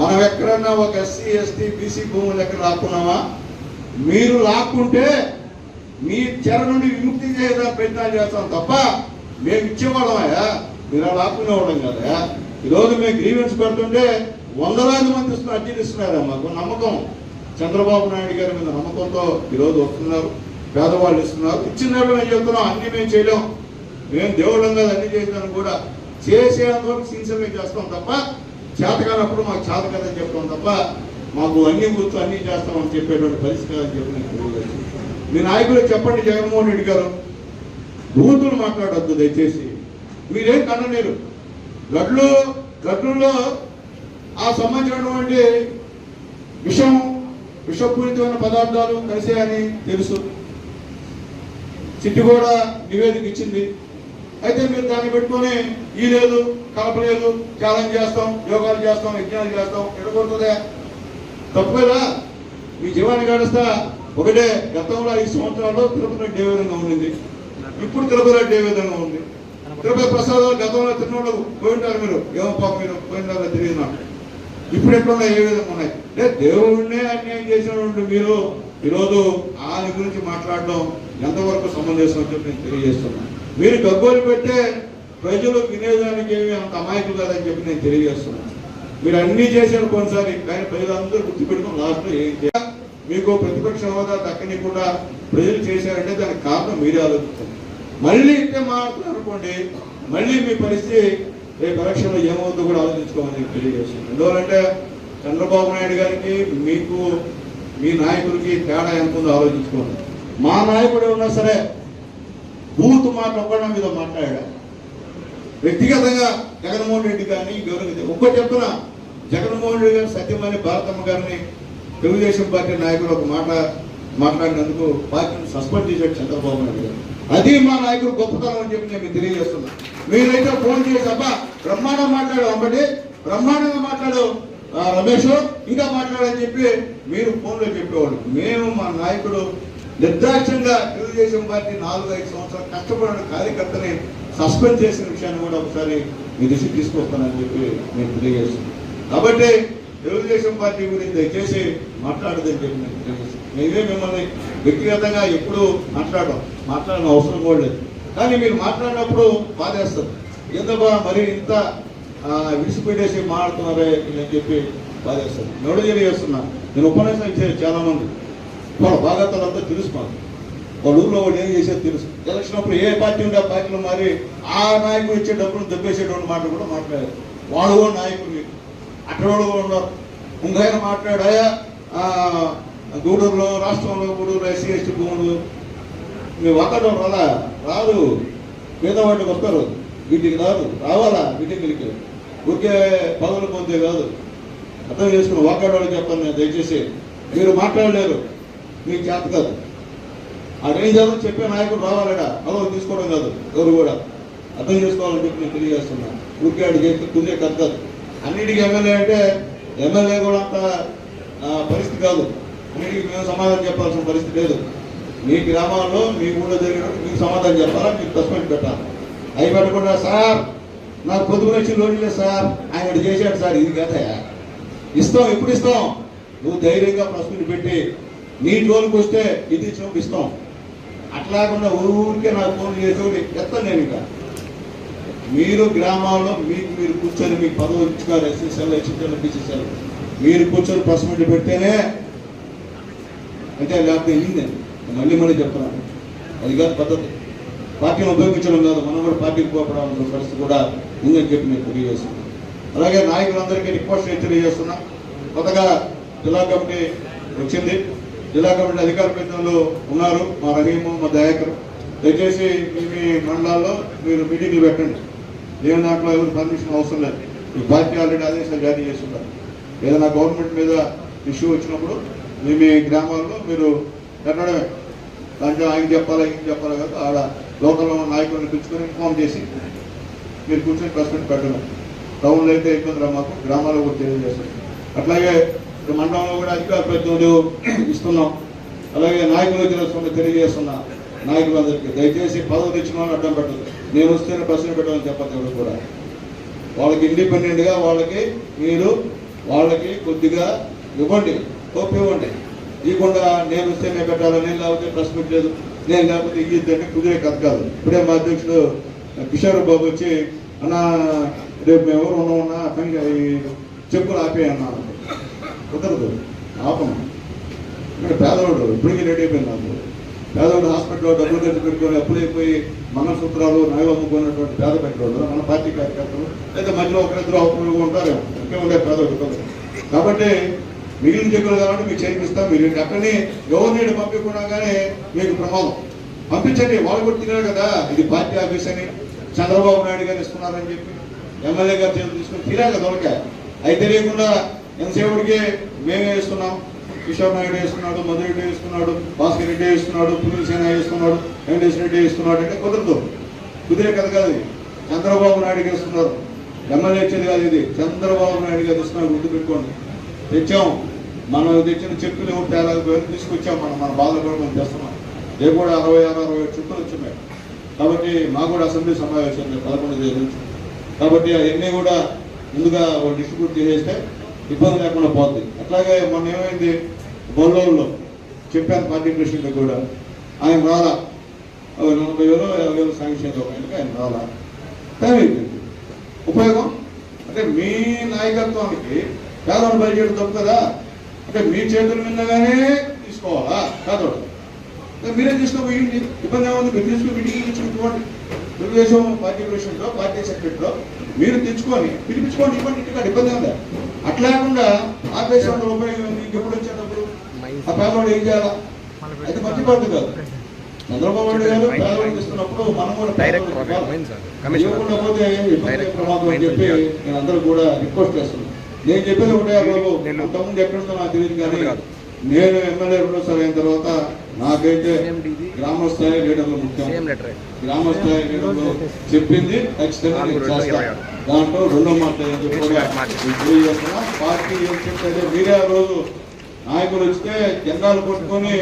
మనం ఎక్కడన్నా ఒక ఎస్సీ ఎస్టీ బీసీ భూములు ఎక్కడ లాక్కున్నామా? మీరు లాక్కుంటే మీ చెర నుండి విముక్తి చేయడానికి ప్రయత్నాలు చేస్తాం తప్ప మేము ఇచ్చేవాళ్ళమయ్యా, మీరు లాక్కునేవాళ్ళం కదా. ఈరోజు మేము గ్రీవెన్స్ పెడుతుంటే వందలాది మంది అర్జీలు ఇస్తున్నారా. మాకు నమ్మకం, చంద్రబాబు నాయుడు గారి మీద నమ్మకంతో ఈరోజు వస్తున్నారు. పేదవాళ్ళు ఇస్తున్నారు. ఇచ్చినప్పుడు మేము చెప్తున్నాం అన్ని మేము చేయలేం, మేము దేవుళ్ళం కాదు అన్ని చేసినాను కూడా. చేసేంతవరకు సిన్సియర్గా చేస్తాం తప్ప చేతకానప్పుడు మాకు చేత కదని చెప్తాం తప్ప మాకు అన్ని గుర్తు అన్ని చేస్తామని చెప్పేటువంటి పరిస్థితి కాదని చెప్పి మీ నాయకులకు చెప్పండి. జగన్మోహన్ రెడ్డి గారు బూతులు మాట్లాడొద్దు దయచేసి. మీరేం కన్ననీరు గడ్లలో ఆ సంబంధించినటువంటి విషపూరితమైన పదార్థాలు కలిసాయని తెలుసు. సిట్టి కూడా నివేదిక ఇచ్చింది. అయితే మీరు దాన్ని పెట్టుకొని ఈ లేదు కలపలేదు, ఛాలెంజ్ చేస్తాం, యోగాలు చేస్తాం, యజ్ఞాలు చేస్తాం, ఎడగొడుతుందా? తప్పు కదా. మీ జీవాన్ని గడుస్తా ఒకటే. గతంలో 5 సంవత్సరాల్లో తిరుపతి ఏ విధంగా ఉండింది, ఇప్పుడు తిరుపతి ఏ విధంగా ఉంది. తిరుపతి ప్రసాదాలు గతంలో తిన్నోళ్ళు పోయింటారు. మీరు ఏమో పాప మీరు పోయింటారో తెలియదు నాకు. ఇప్పుడు ఎట్లున్నాయి, ఏ విధంగా ఉన్నాయి? దేవుడినే అన్యాయం చేసినటువంటి మీరు ఈరోజు ఆయన గురించి మాట్లాడడం ఎంతవరకు సమంజసం అని చెప్పి నేను తెలియజేస్తున్నాను. మీరు గగ్గోలు పెట్టే ప్రజలు వినేదానికి ఏమి అంత అమాయకులు కాదని చెప్పి నేను తెలియజేస్తున్నాను. మీరు అన్నీ చేశారు కొన్నిసారి, కానీ ప్రజలందరూ గుర్తుపెట్టుకుని లాస్ట్లో ఏం చేయాలి. మీకు ప్రతిపక్ష హోదా దక్కనికుండా ప్రజలు చేశారంటే దానికి కారణం మీరే ఆలోచించండి. మళ్ళీ ఇంటే మాట్లాడుతున్నారు అనుకోండి, మళ్ళీ మీ పరిస్థితి రేపు ఎలక్షన్లో ఏమవుతుందో కూడా ఆలోచించుకోమని తెలియజేస్తున్నాను. ఎందువల్లంటే చంద్రబాబు నాయుడు గారికి మీకు మీ నాయకుడికి తేడా ఎంత ఉందో ఆలోచించుకోండి. మా నాయకుడు ఉన్నా సరే బూత్ మాట ఒక్కడం మీద మాట్లాడా. వ్యక్తిగతంగా జగన్మోహన్ రెడ్డి గారిని గౌరవించారు. ఒక్కటి చెప్తున్నా, జగన్మోహన్ రెడ్డి గారు సత్యమణి భారతమ్మ గారిని తెలుగుదేశం పార్టీ నాయకుడు ఒక మాట మాట్లాడినందుకు పార్టీని సస్పెండ్ చేశాడు చంద్రబాబు నాయుడు గారు. అది మా నాయకుడు గొప్పతనం అని చెప్పి నేను తెలియజేస్తున్నా. మీరైతే ఫోన్ చేసి అబ్బా బ్రహ్మాండం మాట్లాడు, అమ్మటి బ్రహ్మాండంగా మాట్లాడు రమేష్, ఇంకా మాట్లాడని చెప్పి మీరు ఫోన్లో చెప్పేవాడు. మేము మా నాయకుడు నిర్దాక్ష్యంగా తెలుగుదేశం పార్టీ 4-5 సంవత్సరాలు కష్టపడిన కార్యకర్తని సస్పెండ్ చేసిన విషయాన్ని కూడా ఒకసారి మీ దృష్టికి తీసుకొస్తానని చెప్పి నేను తెలియజేస్తున్నాను. కాబట్టి తెలుగుదేశం పార్టీ గురించి దయచేసి మాట్లాడదని చెప్పి నేను తెలియజేస్తాను. మేమే మిమ్మల్ని వ్యక్తిగతంగా ఎప్పుడు మాట్లాడిన అవసరం కూడా లేదు. కానీ మీరు మాట్లాడినప్పుడు బాధేస్తారు. ఎందుకో మరి ఇంత విడిచిపెట్టేసి మాట్లాడుతున్నారే అని చెప్పి బాధేస్తారు. నోడు తెలియజేస్తున్నాను. నేను ఉపన్యాసం ఇచ్చాను చాలా మంది, వాళ్ళ బాధ్యతలంతా తెలుసు. మాకు వాళ్ళ ఊళ్ళో వాళ్ళు ఏం చేసేది తెలుసు. ఎలక్షన్ అప్పుడు ఏ పార్టీ ఉంటే ఆ పార్టీలో మారి ఆ నాయకుడు ఇచ్చే డబ్బులు దెబ్బేసేటువంటి మాట కూడా మాట్లాడారు. వాళ్ళు కూడా నాయకులు అక్కడ కూడా ఉన్నారు. ఇంకైనా మాట్లాడాయా గూడూరులో రాష్ట్రంలో గూడూరు ఎస్సీ ఎస్టీ భూములు మీ వాతావరణం వల్ల రాదు, పేదవాడికి వస్తారు, వీటికి రాదు, రావాలా మీటింగ్లకి ఊరికే పదవులు పొందే కాదు. అర్థం చేసుకుని వాకాడవాళ్ళకి చెప్తాను నేను, దయచేసి మీరు మాట్లాడలేరు, మీకు చేత కాదు. ఆ రేంజ్ ఏదో చెప్పే నాయకుడు రావాలడా, పదవులు తీసుకోవడం కాదు. ఎవరు కూడా అర్థం చేసుకోవాలని చెప్పి నేను తెలియజేస్తున్నాను. ఊరికే ఆడు చేస్తే తుదే కథ కాదు. అన్నిటికీ ఎమ్మెల్యే అంటే ఎమ్మెల్యే కూడా అంత పరిస్థితి కాదు. అన్నిటికీ మేము సమాధానం చెప్పాల్సిన పరిస్థితి లేదు. మీ గ్రామాల్లో మీ ఊళ్ళో జరిగినట్టు మీకు సమాధానం చెప్పాలా, మీకు సస్పెండ్ పెట్టాలి. అవి పెట్టకుండా సార్ నాకు పొద్దున వచ్చి లోన్ లేదు సార్, ఆయన చేశాడు సార్, ఇది కథయా ఇస్తాం, ఎప్పుడు ఇస్తాం? నువ్వు ధైర్యంగా ప్రశ్నలు పెట్టి నీ టోల్కి వస్తే ఇది ఇచ్చినప్పుడు ఇస్తాం. అట్లాకుండా ఊరికే నాకు ఫోన్ చేసేవాడు ఎత్తాను నేను. ఇంకా మీరు గ్రామాల్లో మీకు మీరు కూర్చొని మీకు పదవి ఇచ్చుకోవాలి. ఎస్ఎస్ఎల్ హెచ్ఎస్ఎల్ బీసీఎల్ మీరు కూర్చొని ప్రశ్నలు పెడితేనే అంటే, లేకపోతే అయింది. మళ్ళీ చెప్తున్నాను, అది కాదు పద్ధతి. పార్టీని ఉపయోగించడం కాదు, మనం కూడా పార్టీకి పోపడాల్సిన పరిస్థితి కూడా ఉందని చెప్పి నేను తెలియజేస్తున్నాను. అలాగే నాయకులందరికీ రిక్వెస్ట్ తెలియజేస్తున్నా. కొత్తగా జిల్లా కమిటీ వచ్చింది. జిల్లా కమిటీ అధికార ప్రతినిధులు ఉన్నారు, మా రహీము, మా దయాకర్. దయచేసి మీ మండలాల్లో మీరు మీటింగ్లు పెట్టండి. ఏం దాంట్లో ఎవరు పర్మిషన్ అవసరం లేదు. ఈ పార్టీ ఆల్రెడీ ఆదేశాలు జారీ చేస్తున్నారు. ఏదైనా గవర్నమెంట్ మీద ఇష్యూ వచ్చినప్పుడు మీ గ్రామాల్లో మీరు పెట్టడమే. దాంట్లో ఆయన చెప్పాలా, ఈయన చెప్పాలా కాదు, ఆడ లోకల్ నాయకులను పిలుచుకొని ఇన్ఫార్మ్ చేసి మీరు కూర్చొని ప్రెస్ మీట్ పెట్టడం. టౌన్లో అయితే ఇబ్బందులు మాకు, గ్రామాల్లో కూడా తెలియజేస్తాం. అట్లాగే ఇప్పుడు మండలంలో కూడా అధికార ప్రతినిధులు ఇస్తున్నాం. అలాగే నాయకులు తెలియజేస్తున్నా నాయకులందరికీ దయచేసి పదవి తెచ్చిన వాళ్ళు అడ్డం పెట్టదు. నేను వస్తేనే ప్రశ్న పెట్టాలని చెప్పదు కూడా. వాళ్ళకి ఇండిపెండెంట్గా వాళ్ళకి కొద్దిగా ఇవ్వండి, హోప్ ఇవ్వండి. ఇవ్వకుండా నేను వస్తేనే పెట్టాలి, నేను లేకపోతే ప్రశ్న పెట్టలేదు, నేను లేకపోతే ఇద్దంటే కుదిరే కథ కాదు. ఇప్పుడే మా అధ్యక్షుడు కిషోర్ బాబు వచ్చి అన్న రేపు మేము ఎవరు ఉన్నా చెప్పులు ఆపేయన్నా. కుదరదు, ఆపము. ఇక్కడ పేదవాడు ఇప్పటికీ రెడీ అయిపోయింది. నాకు పేదవాడు హాస్పిటల్లో డబ్బులు ఖర్చు పెట్టుకొని అప్పులైపోయి మంగళసూత్రాలు నగలు అమ్ముకున్నటువంటి పేద పెట్టాడు మన పార్టీ కార్యకర్తలు లేదా మధ్యలో ఒకరిద్దరు అవసరంగా ఉంటారేమో, ఇంకే ఉండే పేదవాడు. కాబట్టి మిగిలిన చెక్కులు కాబట్టి మీకు చేయిస్తాం. మీరు అక్కడిని గవర్నమెంట్ పంపించకుండా కానీ మీకు ప్రమాదం. పంపించండి, వాళ్ళు కూడా తినారు కదా. ఇది పార్టీ ఆఫీస్ అని చంద్రబాబు నాయుడు గారు ఇస్తున్నారని చెప్పి ఎమ్మెల్యే గారు చేతులు తీసుకుని తినారు కదా దొరక. అవి తెలియకుండా ఎంతసేపుడికి మేమే వేస్తున్నాం, కిషోర్ నాయుడు వేస్తున్నాడు, మధురెడ్డి వేస్తున్నాడు, భాస్కర్ రెడ్డి వేస్తున్నాడు, పునీల్ సేన వేస్తున్నాడు, వెంకటేశ్వర రెడ్డి వేస్తున్నాడు అంటే కుదరదు. కుదిరే కథ కాదు. చంద్రబాబు నాయుడుకి వేస్తున్నారు, ఎమ్మెల్యే ఇచ్చేది కాదు. ఇది చంద్రబాబు నాయుడు గారు ఇస్తున్నారు, గుర్తుపెట్టుకోండి. తెచ్చాం, మనం తెచ్చిన చెక్కులు ఎవరు తేలాకపోయారు, తీసుకొచ్చాం. మన బాధలు కూడా మనం తెస్తున్నాం. రేపు కూడా 66-67 చెక్కులు వచ్చినాయి. కాబట్టి మాకు కూడా అసెంబ్లీ సమావేశం 11 తేదీ నుంచి. కాబట్టి అవన్నీ కూడా ముందుగా డిస్ట్రిబ్యూట్ చేసేస్తే ఇబ్బంది లేకుండా పోతుంది. అట్లాగే మొన్న ఏమైంది, బొల్లూరులో చెప్పాను పార్టీ ప్రెసిడెంట్ కూడా, ఆయన రాలా. 40,000 50,000 శాంక్షన్ ఆయన రాలా. టైం అయిపోయింది. ఉపయోగం అంటే మీ నాయకత్వానికి పేదవాళ్ళు బయట తప్పుతుందా? అంటే మీ చేతుల మీదగానే తీసుకోవాలా? పేదవాడు మీరే తీసుకోపోయింది, ఇబ్బంది ఏముంది? మీరు తీసుకుని మీటింగ్ తెచ్చుకుంటుకోండి. తెలుగుదేశం పార్టీ ప్రెసిడెంట్లో, పార్టీ సెక్రటరీలో మీరు తెచ్చుకొని పిలిపించుకోండి, ఇవ్వండి. ఇంటికాడ ఇబ్బంది ఉందా? అట్లా లేకుండా ఆపేసి వాళ్ళు ఉపయోగం ఎప్పుడు వచ్చేటప్పుడు ఆ పేదవాడు ఏం చేయాలా? అయితే మంచి పద్ధతి కాదు. చంద్రబాబు నాయుడు గారు పేదవాడికి ఇస్తున్నప్పుడు మనం కూడా ఇవ్వకుండా పోతే ఇబ్బంది ప్రమాదం అని చెప్పి నేను అందరూ కూడా రిక్వెస్ట్ చేస్తున్నాను. నేను చెప్పేది ఒకటే, బాబు అంతకుముందు ఎక్కడుందో నాకు తెలియదు, కానీ నేను ఎమ్మెల్యే 2సారి అయిన తర్వాత నాకైతే గ్రామ స్థాయి లీడర్లు ముఖ్యం. గ్రామ స్థాయి లీడర్లు చెప్పింది ఖచ్చితంగా నేను చేస్తాను. దాంట్లో 2వ మాట తెలియజేస్తున్నా. పార్టీ ఏం చెప్తే మీరే ఆ రోజు నాయకులు వస్తే జెండాలు కొట్టుకొని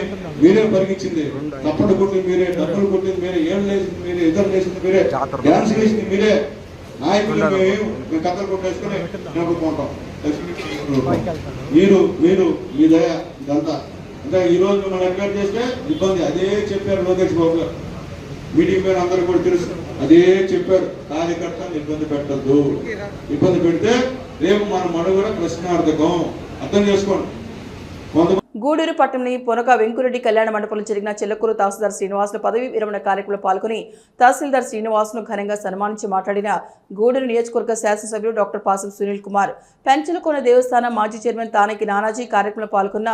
మీరే పరిగించింది, తప్పడు కొట్టింది మీరే, డబ్బులు కొట్టింది మీరే, ఏళ్ళు వేసింది మీరే, ఇద్దరు వేసింది మీరే, డ్యాన్స్ వేసింది మీరే. నాయకులు మేము కథలు కొట్టేసుకుని నడుపుకుంటాం. మీరు ఈ దయ ఇదంతా అంటే ఈ రోజు మనం ఎంకరేజ్ చేస్తే ఇబ్బంది. అదే చెప్పారు లోకేష్ బాబు గారు మీటింగ్ పైన, అందరూ కూడా తెలుసు. అదే చెప్పారు, కార్యకర్తలు ఇబ్బంది పెట్టద్దు. ఇబ్బంది పెడితే రేపు మన మనుగడ ప్రశ్నార్థకం. అర్థం చేసుకోండి. గూడూరు పట్టణంలోని పొనక వెంకురెడ్డి కళ్యాణ మండపంలో జరిగిన చెల్లకూరు తహసీల్దార్ శ్రీనివాసులు పదవి విరమణ కార్యక్రమంలో పాల్గొని తహసీల్దార్ శ్రీనివాసును ఘనంగా సన్మానించి మాట్లాడిన గూడూరు నియోజకవర్గ శాసనసభ్యులు డాక్టర్ పాసం సునీల్ కుమార్, పెంచలకోన దేవస్థానం మాజీ చైర్మన్ తానకి నానాజీ కార్యక్రమంలో పాల్గొన్న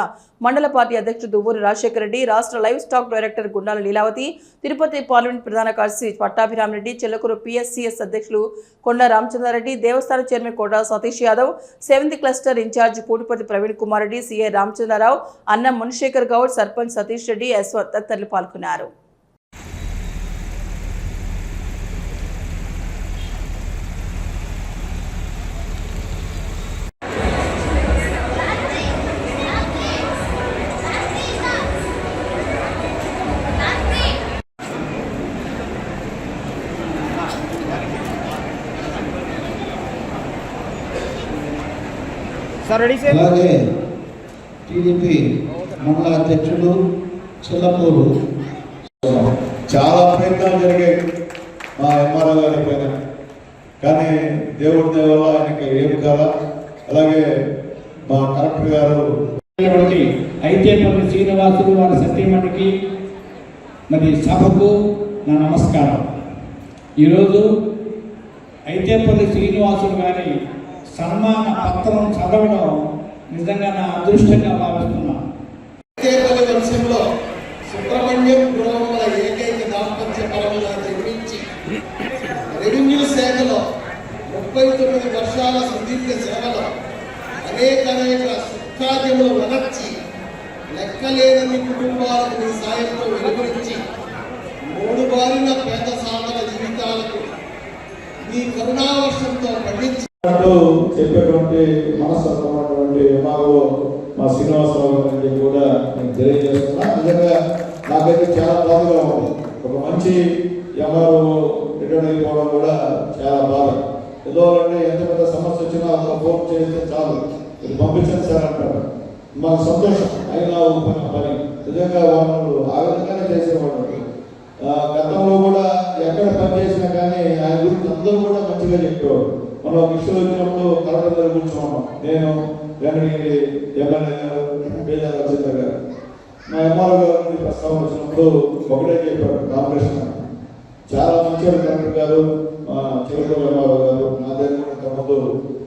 మండల పార్టీ అధ్యక్షుడు దువ్వూరు రాజశేఖర రెడ్డి, రాష్ట్ర livestock director Gundala Leelavathi, Tirupati parliament ప్రధాన కార్యదర్శి పట్టాభిరామరెడ్డి, చెల్లకూరు పిఎస్సిఎస్ అధ్యక్షులు కొండ రామచంద్రారెడ్డి, దేవస్థానం chairman Kota Satish Yadav, 7th cluster incharge Pudipathi Praveen Kumar Reddy, CI Ramachandrarao, Annam Munisekhar Goud, sarpanch Satish Reddy, Yashwant తదితరులు పాల్గొన్నారు. అలాగే టీడీపీ మండల అధ్యక్షుడు చిల్లపూరు చాలా ప్రయత్నాలు జరిగాయి మా ఎంఆర్ఓ గారి పైన, కానీ దేవుడి దయ వల్ల ఆయనకి ఏం కాల. అలాగే మా కలెక్టర్ గారు అయితేపల్లి శ్రీనివాసులు వారి సతీమణికి మరి సభకు నా నమస్కారం. ఈరోజు అయితేపల్లి శ్రీనివాసులు గారి సన్మాన పత్రం చదవడం నిజంగా నా అదృష్టంగా భావిస్తున్నాను. అయితేపల్లి వంశంలో సుబ్రహ్మణ్యం గృహముల ఏకైక దాంపత్య పరముగా జన్మించి రెవెన్యూ శాఖలో 39 వర్షాల సుదీర్ఘ సేవలో అనేక సుఖాద్యములు వనర్చి లెక్కలేనన్ని కుటుంబాలకు మీ సాయంతో వెలుగురించి ఓడిబారిన పేద సాధన జీవితాలకు మీ కరుణావర్షంతో పండించి చెప్పేటువంటి మనస్తత్వం ఉన్నటువంటి ఎంఆర్ఓ మా శ్రీనివాసరావు గారికి కూడా నేను తెలియజేస్తున్నా. నిజంగా నాకైతే చాలా బాధగా ఉంది. ఒక మంచి ఎంఆర్ఓ రిటర్న్ అయిపోవడం కూడా చాలా బాధ. ఎందుకంటే ఎంత పెద్ద సమస్య వచ్చినా ఒక ఫోన్ చేస్తే చాలు, ఇది పంపించండి సార్ అంటారు. మాకు సంతోషం. అయినా పని నిజంగా వాళ్ళు ఆ విధంగానే చేసేవాళ్ళు. గతంలో కూడా ఎక్కడ పని చేసినా కానీ ఆయన గురించి అందరూ కూడా మంచిగా చెప్పేవాడు. మనం ఒక ఇష్యూ వచ్చినప్పుడు కరెక్ట్ దగ్గర కూర్చున్నాం. నేను వెంకటగిరి ఎమ్మెల్యే గారు బేజార్ రచయిత గారు మా ఎంఆర్ఓ గారు ప్రస్తావన వచ్చినప్పుడు ఒకటే చెప్పారు, రామకృష్ణ చాలా మంచిగా కలెక్టర్ గారు మా చిరుకూరు ఎంఆర్ఓ గారు నా దగ్గర కూడా ముందు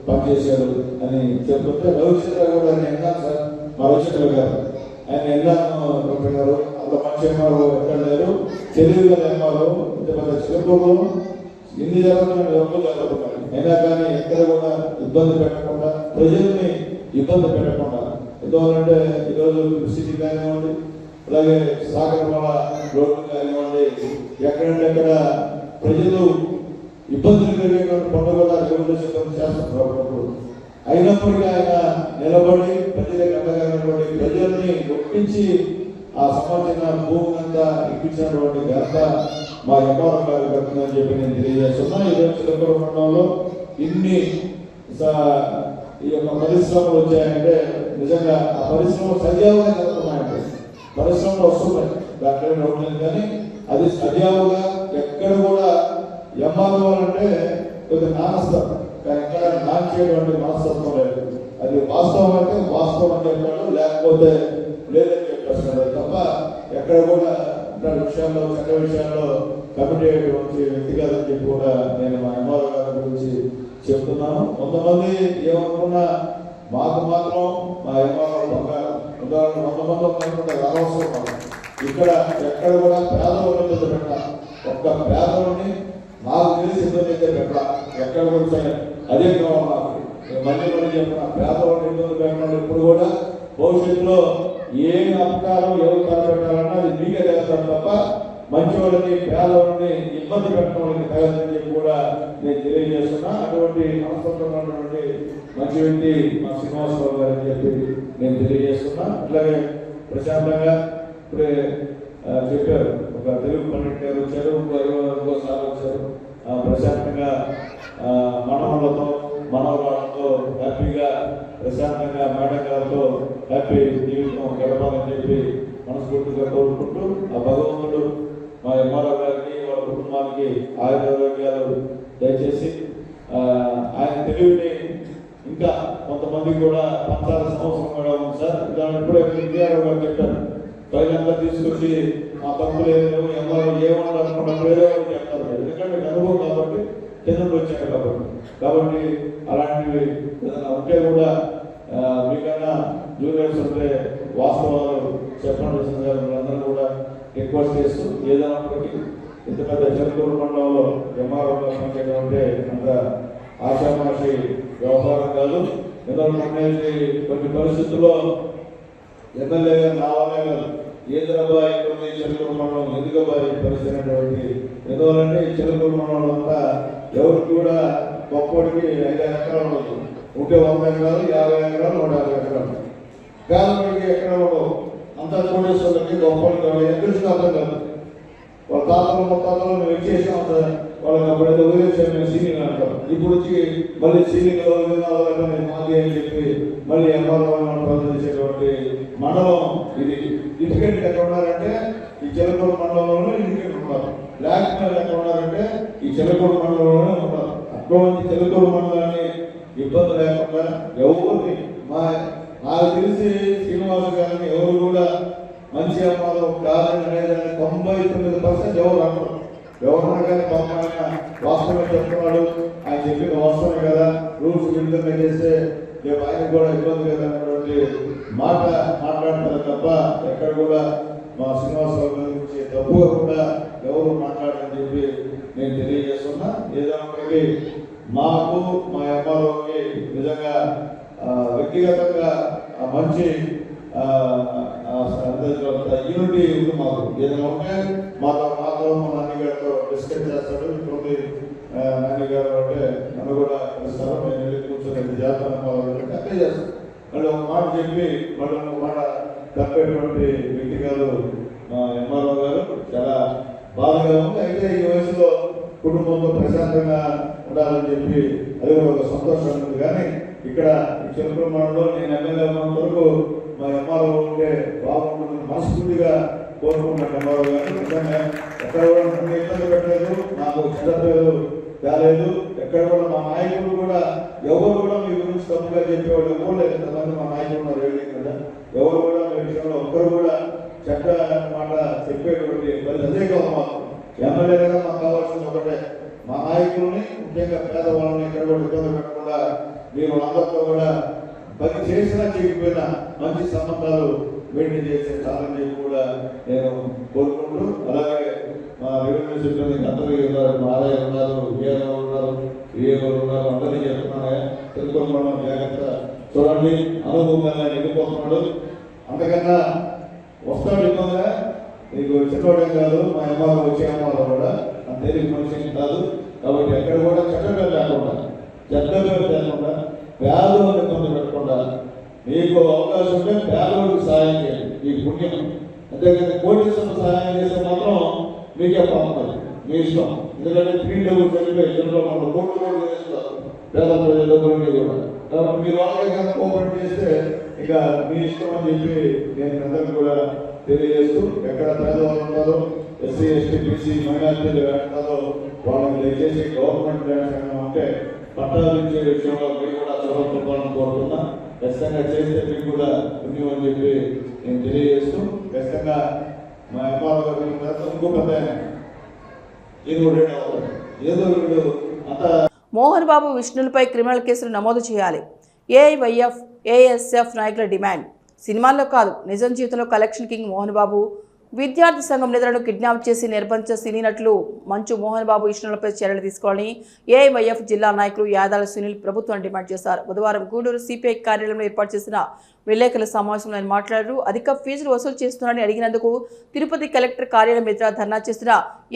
పనిచేశారు అని చెప్తుంటే రవిచంద్ర కూడా ఆయన విన్నాను సార్. మా రవిచంద్ర గారు ఆయన విన్నాను డాక్టర్ గారు, అంత మంచి ఎంఆర్ఓ ఎక్కడ లేరు, తెలుగు గల ఎంఆర్ఓ ఇంత పెద్ద చిరుకూరులో ఎన్ని జరుగుతున్నాయి డబ్బులు జరుగుతున్నాయి. అయినా కానీ ఎక్కడ కూడా ఇబ్బంది పెట్టకుండా, ప్రజల్ని ఇబ్బంది పెట్టకుండా, ఎందుకంటే ఈరోజు సిటీ కానివ్వండి, అలాగే సాగరమాల రోడ్లు కానివ్వండి, ఎక్కడంటే ఎక్కడ ప్రజలు ఇబ్బందులు కలిగేటువంటి పనులు కూడా సిద్ధం చేస్తున్నారు. అయినప్పటికీ ఆయన నిలబడి ప్రజలకు అండగానటువంటి ప్రజల్ని ఒప్పించి ఆ సంబంధించిన భూమిని అంతా ఇప్పించినటువంటి ఘనత మా ఎంఆర్ఓ గారు కడుతుందని చెప్పి నేను తెలియజేస్తున్నా. ఈరోజు చిలకూరు మండలంలో ఇన్ని ఈ యొక్క పరిశ్రమలు వచ్చాయంటే నిజంగా ఆ పరిశ్రమలు సజావుగా జరుగుతున్నాయంటే, పరిశ్రమలు వస్తున్నాయి దాంట్లో ఉండలేదు, కానీ అది సజావుగా ఎక్కడ కూడా ఎంఆర్ఓ అంటే కొద్దిగా నానస్తారు, కానీ ఎక్కడ నాచేటువంటి మనస్తత్వం లేదు. అది వాస్తవం అంటే వాస్తవం అని చెప్పాడు, లేకపోతే లేదని చెప్పేస్తున్నాడు తప్ప ఎక్కడ కూడా విషయాల్లో చట్ట విషయాల్లో కమిటీ అయ్యేటువంటి వ్యక్తి కాదని చెప్పి కూడా నేను మా ఎంఆర్ఓ గారి గురించి చెప్తున్నాను. కొంతమంది ఏమనుకున్నా మాకు మాత్రం మా ఎంఆర్ఓ బంగారం, ఉదాహరణ 100 మంది అనుకుంటే అనవసరం. ఇక్కడ ఎక్కడ కూడా పేదవాళ్ళని పెట్ట, ఒక్క పేదవాడిని నాకు తెలిసి ఇబ్బంది అయితే పెట్ట, ఎక్కడ కూడా అదే కావాలి నాకు. మళ్ళీ చెప్పిన పేదవాడిని ఇబ్బంది పెట్టడం ఇప్పుడు కూడా భవిష్యత్తులో ఏ అపకారం ఎవరు తలపెట్టాలన్నా అది మీకే చేస్తాడు తప్ప మంచి వాళ్ళని పేదవాళ్ళని ఇబ్బంది పెట్టడం తగదని చెప్పి కూడా నేను తెలియజేస్తున్నా. అటువంటి మనస్తత్వం ఉన్నటువంటి మంచి వ్యక్తి మా శ్రీనివాసరావు గారు అని చెప్పి నేను తెలియజేస్తున్నా. అట్లాగే ప్రశాంతంగా ఇప్పుడే చెప్పారు, ఒక తెలుగు పండిట్ గారు వచ్చారు, ఇంకోసారి వచ్చారు. ప్రశాంతంగా మనవలతో మనవరాలతో హ్యాపీగా ప్రశాంతంగా మేడం గారితో హ్యాపీ జీవితం గడపాలని చెప్పి మనస్ఫూర్తిగా కోరుకుంటూ ఆ భగవంతుడు మా ఎంఆర్ఓ గారికి వాళ్ళ కుటుంబానికి ఆయుర్వేదాలు దయచేసి ఆయన తెలివిని ఇంకా కొంతమందికి కూడా పంచాల్సిన అవసరం కూడా ఉంది సార్. దాని ఇప్పుడే విద్యారావు గారు చెప్పారు, పైనంతా తీసుకొచ్చి ఆ తప్పులు ఏమో ఎంఆర్ఓ ఏమన్నా అనుకున్నా వేరే వాళ్ళు చెప్తారు. ఎందుకంటే అనుభవం కాబట్టి కిందకు వచ్చారు కాబట్టి అలాంటివి ఏదైనా ఉంటే కూడా మీకన్నా జూనియర్స్ ఉంటే వాస్తవాలు చెప్పండి అందరూ కూడా రిక్వెస్ట్ చేస్తూ, ఏదైనప్పటికీ ఇంత పెద్ద చిలకూరు మండలంలో ఎంఆర్ఓ పనిచేయడం అంటే అంత ఆశామాషి వ్యవహారం కాదు. ఎందుకంటే కొన్ని పరిస్థితుల్లో ఎమ్మెల్యే గారు నావనే గారు ఏదరబాయి చిలకూరు మండలం ఎందుకబాయి పరిస్థితి అనేటువంటి, ఎందువల్లంటే ఈ చిలకూరు మండలం అంతా ఎవరికి కూడా గొప్పడికి 5 ఎకరాలు ఉండదు, ఉంటే 100 ఎకరాలు 50 ఎకరాలు 150 ఎకరాలు, పేదవాడికి ఎక్కడ ఉండవు. అంతా కోటేశ్వరులకి గొప్పడికి ఎక్కడికి అర్థం కాదు. వాళ్ళ తాతలు ముత్తాతలు మేము ఇచ్చేసాం వాళ్ళకి అప్పుడైతే వదిలేసాం మేము సీలింగ్ అంటారు. ఇప్పుడు వచ్చి మళ్ళీ సీలింగ్లో మాది అని చెప్పి మళ్ళీ ఎంఆర్ఓ చేసేటువంటి మండలం ఇది. ఇంటికెంట్ ఎక్కడ ఉన్నారంటే ఈ చిలకూరు మండలంలోనే ఇంటికెంట్ ఉన్నారు. బ్లాక్ మెయిల్ ఎక్కడ ఉన్నారంటే ఈ చిలకూరు మండలంలోనే ఉన్నారు. అటువంటి చిలకూరు మండలాన్ని ఇబ్బంది లేకుండా ఎవరిని నాకు తెలిసి శ్రీనివాస గారిని ఎవరు కూడా మంచి అమ్మాలో కాదని అనేది 99% ఎవరు అన్నారు. ఎవరన్నా కానీ పాపమైన వాస్తవం చెప్తున్నాడు, ఆయన చెప్పిన వాస్తవమే కదా, రూల్స్ విడుదల చేస్తే రేపు ఆయన కూడా ఇబ్బంది కదా అనేటువంటి మాట మాట్లాడతారు తప్ప ఎక్కడ కూడా మా శ్రీనివాసరావు గారి గురించి తప్పుగా కూడా ఎవరు మాట్లాడాలని చెప్పి నేను తెలియజేస్తున్నా. ఏదైనప్పటికీ మాకు మా ఎంఆర్ఓకి నిజంగా వ్యక్తిగతంగా మంచి యూనిటీ ఉంది. మాకు ఏదైనా ఉంటే మాతో మాధవ నాని గారితో డిస్కస్ చేస్తాడు. ఇంకొంది నాని గారు అంటే నన్ను కూడా పిలుస్తారు. నేను వెళ్ళి కూర్చొని చేస్తాను అట్లే చేస్తాను. వాళ్ళు ఒక మాట చెప్పి వాళ్ళు ఒక మాట తప్పేటువంటి వ్యక్తి కాదు మా ఎంఆర్ఓ గారు. చాలా బాధగా ఉంది. అయితే ఈ వయసులో కుటుంబంతో ప్రశాంతంగా ఉండాలని చెప్పి అది ఒక సంతోషం ఉంది. కానీ ఇక్కడ ఈ చిలుకూరు మండలంలో నేను ఎమ్మెల్యే ఉన్నంత వరకు మా ఎంఆర్ఓ ఉంటే బాగుంటుందని మనస్ఫూర్తిగా కోరుకుంటున్నాను. ఎంఆర్ఓ గారు నిజంగా ఎక్కడ కూడా నన్ను ఇబ్బంది పెట్టలేదు, నాకు చెడ్డ పేరు కాలేదు. ఎక్కడ కూడా మా నాయకులు కూడా ఎవరు కూడా మీ గురించి తప్పుగా చెప్పేవాళ్ళు ఎవరు లేదు. ఎంతమంది మా నాయకులు ఉన్నారు వెళ్ళి కదా, ఎవరు కూడా మీ విషయంలో ఒక్కరు కూడా చెడ్డ మాట చెప్పేటువంటి అదే కాదు. మాకు ఎమ్మెల్యేగా మాకు కావాల్సింది ఒకటే, మా నాయకుల్ని ముఖ్యంగా పేదవాళ్ళని ఎక్కడ కూడా ఇబ్బంది పెట్టకుండా మీరు అందరితో కూడా పని చేసినా చేయకపోయినా మంచి సంబంధాలు మెయింటైన్ చేసే చాలని చెప్పి కూడా నేను కోరుకుంటూ, అలాగే మా రెవెన్యూ సిబ్బంది అందరికీ ఉన్నారు, మా ఆదాయం ఉన్నారు, ఏదో ఉన్నారు, ఏవరు ఉన్నారు, అందరినీ చెప్తున్నాను. తెలుసుకోవడం జాగ్రత్త చూడండి. అనుభవంగా ఎగిపోతున్నాడు. అంతకన్నా వస్తాడు ఇబ్బందిగా. నీకు చిన్నవాడే కాదు, మా అమ్మాయి వచ్చే అమ్మాయి కూడా అంతేది మనిషి కాదు. కాబట్టి ఎక్కడ కూడా చెడ్డ పేరు లేకుండా పేదవాళ్ళని ఇబ్బంది పెట్టకుండా మీకు అవకాశం ఉంటే పేదవాడికి సహాయం చేయండి. ఈ పుణ్యం అంతేకాదు కోటీశ్వరం సహాయం చేస్తే మాత్రం మీకే బాగుంటుంది, మీ ఇష్టం. ఎందుకంటే 3 డబ్బులు చదివే ఇద్దరు మన కోట్లు కూడా చేస్తారు పేద ప్రజలందరినీ కూడా. కాబట్టి మీరు వాళ్ళకి కోఆపరేట్ చేస్తే ఇక మీ ఇష్టం అని చెప్పి నేను అందరికీ కూడా తెలియజేస్తూ, ఎక్కడ పేదవాళ్ళు ఉన్నారో ఎస్సీ ఎస్టీ బీసీ మైనారిటీలు ఉంటారో వాళ్ళని దయచేసి గవర్నమెంట్ ల్యాండ్స్ ఉంటే పట్టాలు ఇచ్చే విషయంలో మీరు కూడా చదవకపోవాలని కోరుతున్నా. ఖచ్చితంగా చేస్తే మీకు కూడా పుణ్యం అని చెప్పి నేను తెలియజేస్తూ, ఖచ్చితంగా మా అమ్మాయి ఇంకో పెద్ద ఏదో వీడు అంతా మోహన్ బాబు విష్ణులపై క్రిమినల్ కేసులు నమోదు చేయాలి. ఏఐవైఎఫ్ ఏఎస్ఎఫ్ నాయకుల డిమాండ్. సినిమాల్లో కాదు, నిజం జీవితంలో కలెక్షన్ కింగ్ మోహన్ బాబు విద్యార్థి సంఘం నేతలను కిడ్నాప్ చేసి నిర్బంధించిన సినీ నటులు మంచు మోహన్ బాబు విష్ణులపై చర్యలు తీసుకోవాలని ఏఐవైఎఫ్ జిల్లా నాయకులు యాదాల సునీల్ ప్రభుత్వాన్ని డిమాండ్ చేశారు. బుధవారం గూడూరు సిపిఐ కార్యాలయంలో ఏర్పాటు చేసిన విలేకరుల సమావేశంలో ఆయన మాట్లాడారు. అధిక ఫీజులు వసూలు చేస్తున్నారని అడిగినందుకు తిరుపతి కలెక్టర్ కార్యాలయం ఎదుట ధర్నా చేసిన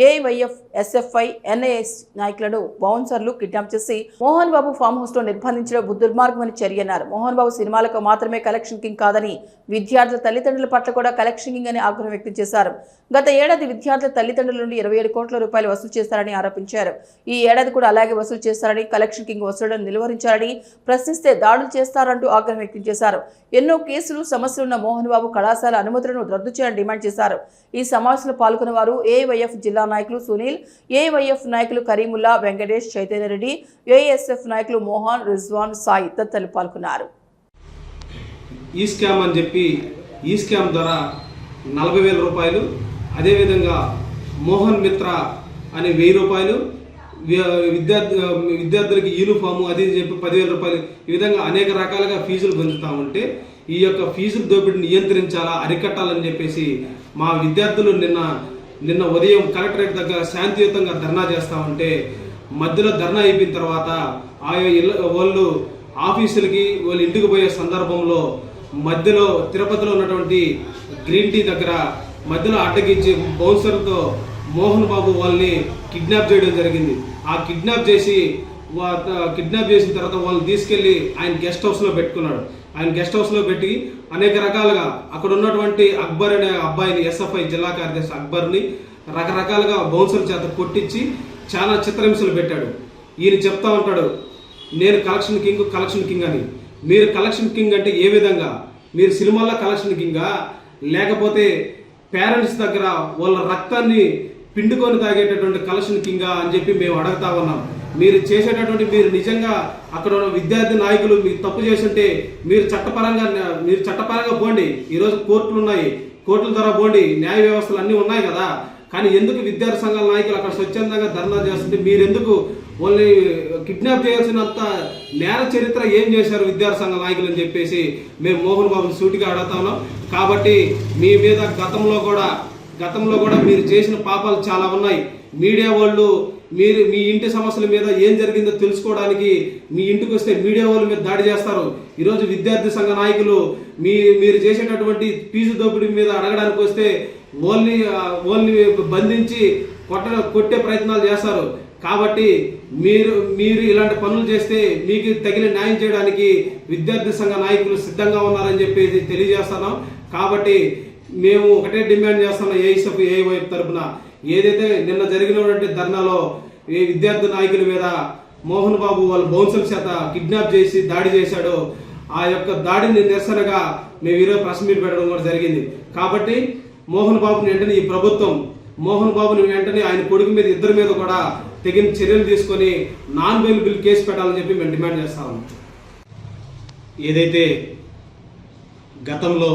ఏఐవైఎఫ్ ఎస్ఎఫ్ఐ ఎన్ఐఎస్ నాయకులను బౌన్సర్లు కిడ్నాప్ చేసి మోహన్ బాబు ఫామ్ హౌస్ లో నిర్బంధించడం దుర్మార్గమని చర్య అన్నారు. మోహన్ బాబు సినిమాలకు మాత్రమే కలెక్షన్ కింగ్ కాదని విద్యార్థుల తల్లిదండ్రుల పట్ల కూడా కలెక్షన్ కింగ్ అని ఆగ్రహం వ్యక్తం చేశారు. గత ఏడాది విద్యార్థుల తల్లిదండ్రుల నుండి 27 కోట్ల రూపాయలు వసూలు చేస్తారని ఆరోపించారు. ఈ ఏడాది కూడా అలాగే వసూలు చేస్తారని, కలెక్షన్ కింగ్ వసూళ్లను నిలువరించారని, ప్రశ్నిస్తే దాడులు చేస్తారంటూ ఆగ్రహం వ్యక్తం చేశారు. ఎన్నో కేసులు సమస్యలున్న మోహన్ బాబు కళాశాల అనుమతులను రద్దు చేయాలని డిమాండ్ చేశారు. ఈ సమావేశంలో పాల్గొన్న వారు ఏఐవైఎఫ్ జిల్లా నాయకులు సునీల్, ఏఐవైఎఫ్ నాయకులు కరీముల్లా, వెంకటేష్, చైతన్యరెడ్డి, ఏఎస్ఎఫ్ నాయకులు మోహన్, రిజ్వాన్, సాయి తదితరులు పాల్గొన్నారు. ఈ స్కామ్ అని చెప్పి ఈ స్కామ్ ద్వారా 40,000 రూపాయలు, అదేవిధంగా మోహన్ మిత్ర అనే 1000 రూపాయలు, విద్యార్థులకి యూనిఫాము అది చెప్పి 10,000 రూపాయలు, ఈ విధంగా అనేక రకాలుగా ఫీజులు పొందుతూ ఉంటే ఈ యొక్క ఫీజుల దోపిడిని నియంత్రించాలా, అరికట్టాలని చెప్పేసి మా విద్యార్థులు నిన్న ఉదయం కలెక్టరేట్ దగ్గర శాంతియుతంగా ధర్నా చేస్తూ ఉంటే మధ్యలో ధర్నా అయిపోయిన తర్వాత వాళ్ళు ఆఫీసులకి వాళ్ళు ఇంటికి పోయే సందర్భంలో మధ్యలో తిరుపతిలో ఉన్నటువంటి గ్రీన్ టీ దగ్గర మధ్యలో అడ్డగించి బౌన్సర్తో మోహన్ బాబు వాళ్ళని కిడ్నాప్ చేయడం జరిగింది. ఆ కిడ్నాప్ చేసిన తర్వాత వాళ్ళని తీసుకెళ్లి ఆయన గెస్ట్ హౌస్లో పెట్టుకున్నాడు. ఆయన గెస్ట్ హౌస్లో పెట్టి అనేక రకాలుగా అక్కడ ఉన్నటువంటి అక్బర్ అనే అబ్బాయిని, ఎస్ఎఫ్ఐ జిల్లా కార్యదర్శి అక్బర్ని రకరకాలుగా బౌన్సర్ చేత కొట్టించి చాలా చిత్రహింసలు పెట్టాడు. ఈయన చెప్తా ఉంటాడు, నేను కలెక్షన్ కింగ్ అని. మీరు కలెక్షన్ కింగ్ అంటే ఏ విధంగా? మీరు సినిమాల్లో కలెక్షన్ కింగా, లేకపోతే పేరెంట్స్ దగ్గర వాళ్ళ రక్తాన్ని పిండుకొని తాగేటటువంటి కలెక్షన్ కింగా అని చెప్పి మేము అడుగుతా ఉన్నాం. మీరు మీరు నిజంగా అక్కడ ఉన్న విద్యార్థి నాయకులు మీరు తప్పు చేస్తుంటే మీరు చట్టపరంగా పోండి. ఈరోజు కోర్టులు ఉన్నాయి, కోర్టుల ద్వారా పోండి, న్యాయ వ్యవస్థలు అన్నీ ఉన్నాయి కదా. కానీ ఎందుకు విద్యార్థి సంఘాల నాయకులు అక్కడ స్వచ్ఛందంగా ధర్నా చేస్తుంటే మీరు ఎందుకు వాళ్ళని కిడ్నాప్ చేయాల్సినంత నేర చరిత్ర ఏం చేశారు విద్యార్థి సంఘ నాయకులు అని చెప్పేసి మేము మోహన్ బాబుని సూటిగా అడుగుతా ఉన్నాం. కాబట్టి మీ మీద గతంలో కూడా మీరు చేసిన పాపాలు చాలా ఉన్నాయి. మీడియా వాళ్ళు మీ ఇంటి సమస్యల మీద ఏం జరిగిందో తెలుసుకోవడానికి మీ ఇంటికి వస్తే మీడియా వాళ్ళ మీద దాడి చేస్తారు. ఈరోజు విద్యార్థి సంఘ నాయకులు మీరు చేసేటటువంటి ఫీజు దోపిడీ మీద అడగడానికి వస్తే వాళ్ళని బంధించి కొట్టే ప్రయత్నాలు చేస్తారు. కాబట్టి మీరు ఇలాంటి పనులు చేస్తే మీకు తగిన న్యాయం చేయడానికి విద్యార్థి సంఘ నాయకులు సిద్ధంగా ఉన్నారని చెప్పేసి తెలియజేస్తున్నాం. కాబట్టి మేము ఒకటే డిమాండ్ చేస్తున్నాం ఏఐఎస్ఎఫ్ ఏఐవైఎఫ్ తరఫున, ఏదైతే నిన్న జరిగినటువంటి ధర్నాలో ఈ విద్యార్థి నాయకుల మీద మోహన్ బాబు వాళ్ళ బౌన్సర్ల చేత కిడ్నాప్ చేసి దాడి చేశాడో ఆ యొక్క దాడిని నిరసనగా మేము ఈరోజు ప్రెస్ మీట్ పెట్టడం కూడా జరిగింది. కాబట్టి మోహన్ బాబుని వెంటనే ఈ ప్రభుత్వం మోహన్ బాబుని వెంటనే ఆయన కొడుకు మీద ఇద్దరి మీద కూడా తగిన చర్యలు తీసుకొని నాన్ బెయిలబుల్ కేసు పెట్టాలని చెప్పి మేము డిమాండ్ చేస్తాము. ఏదైతే గతంలో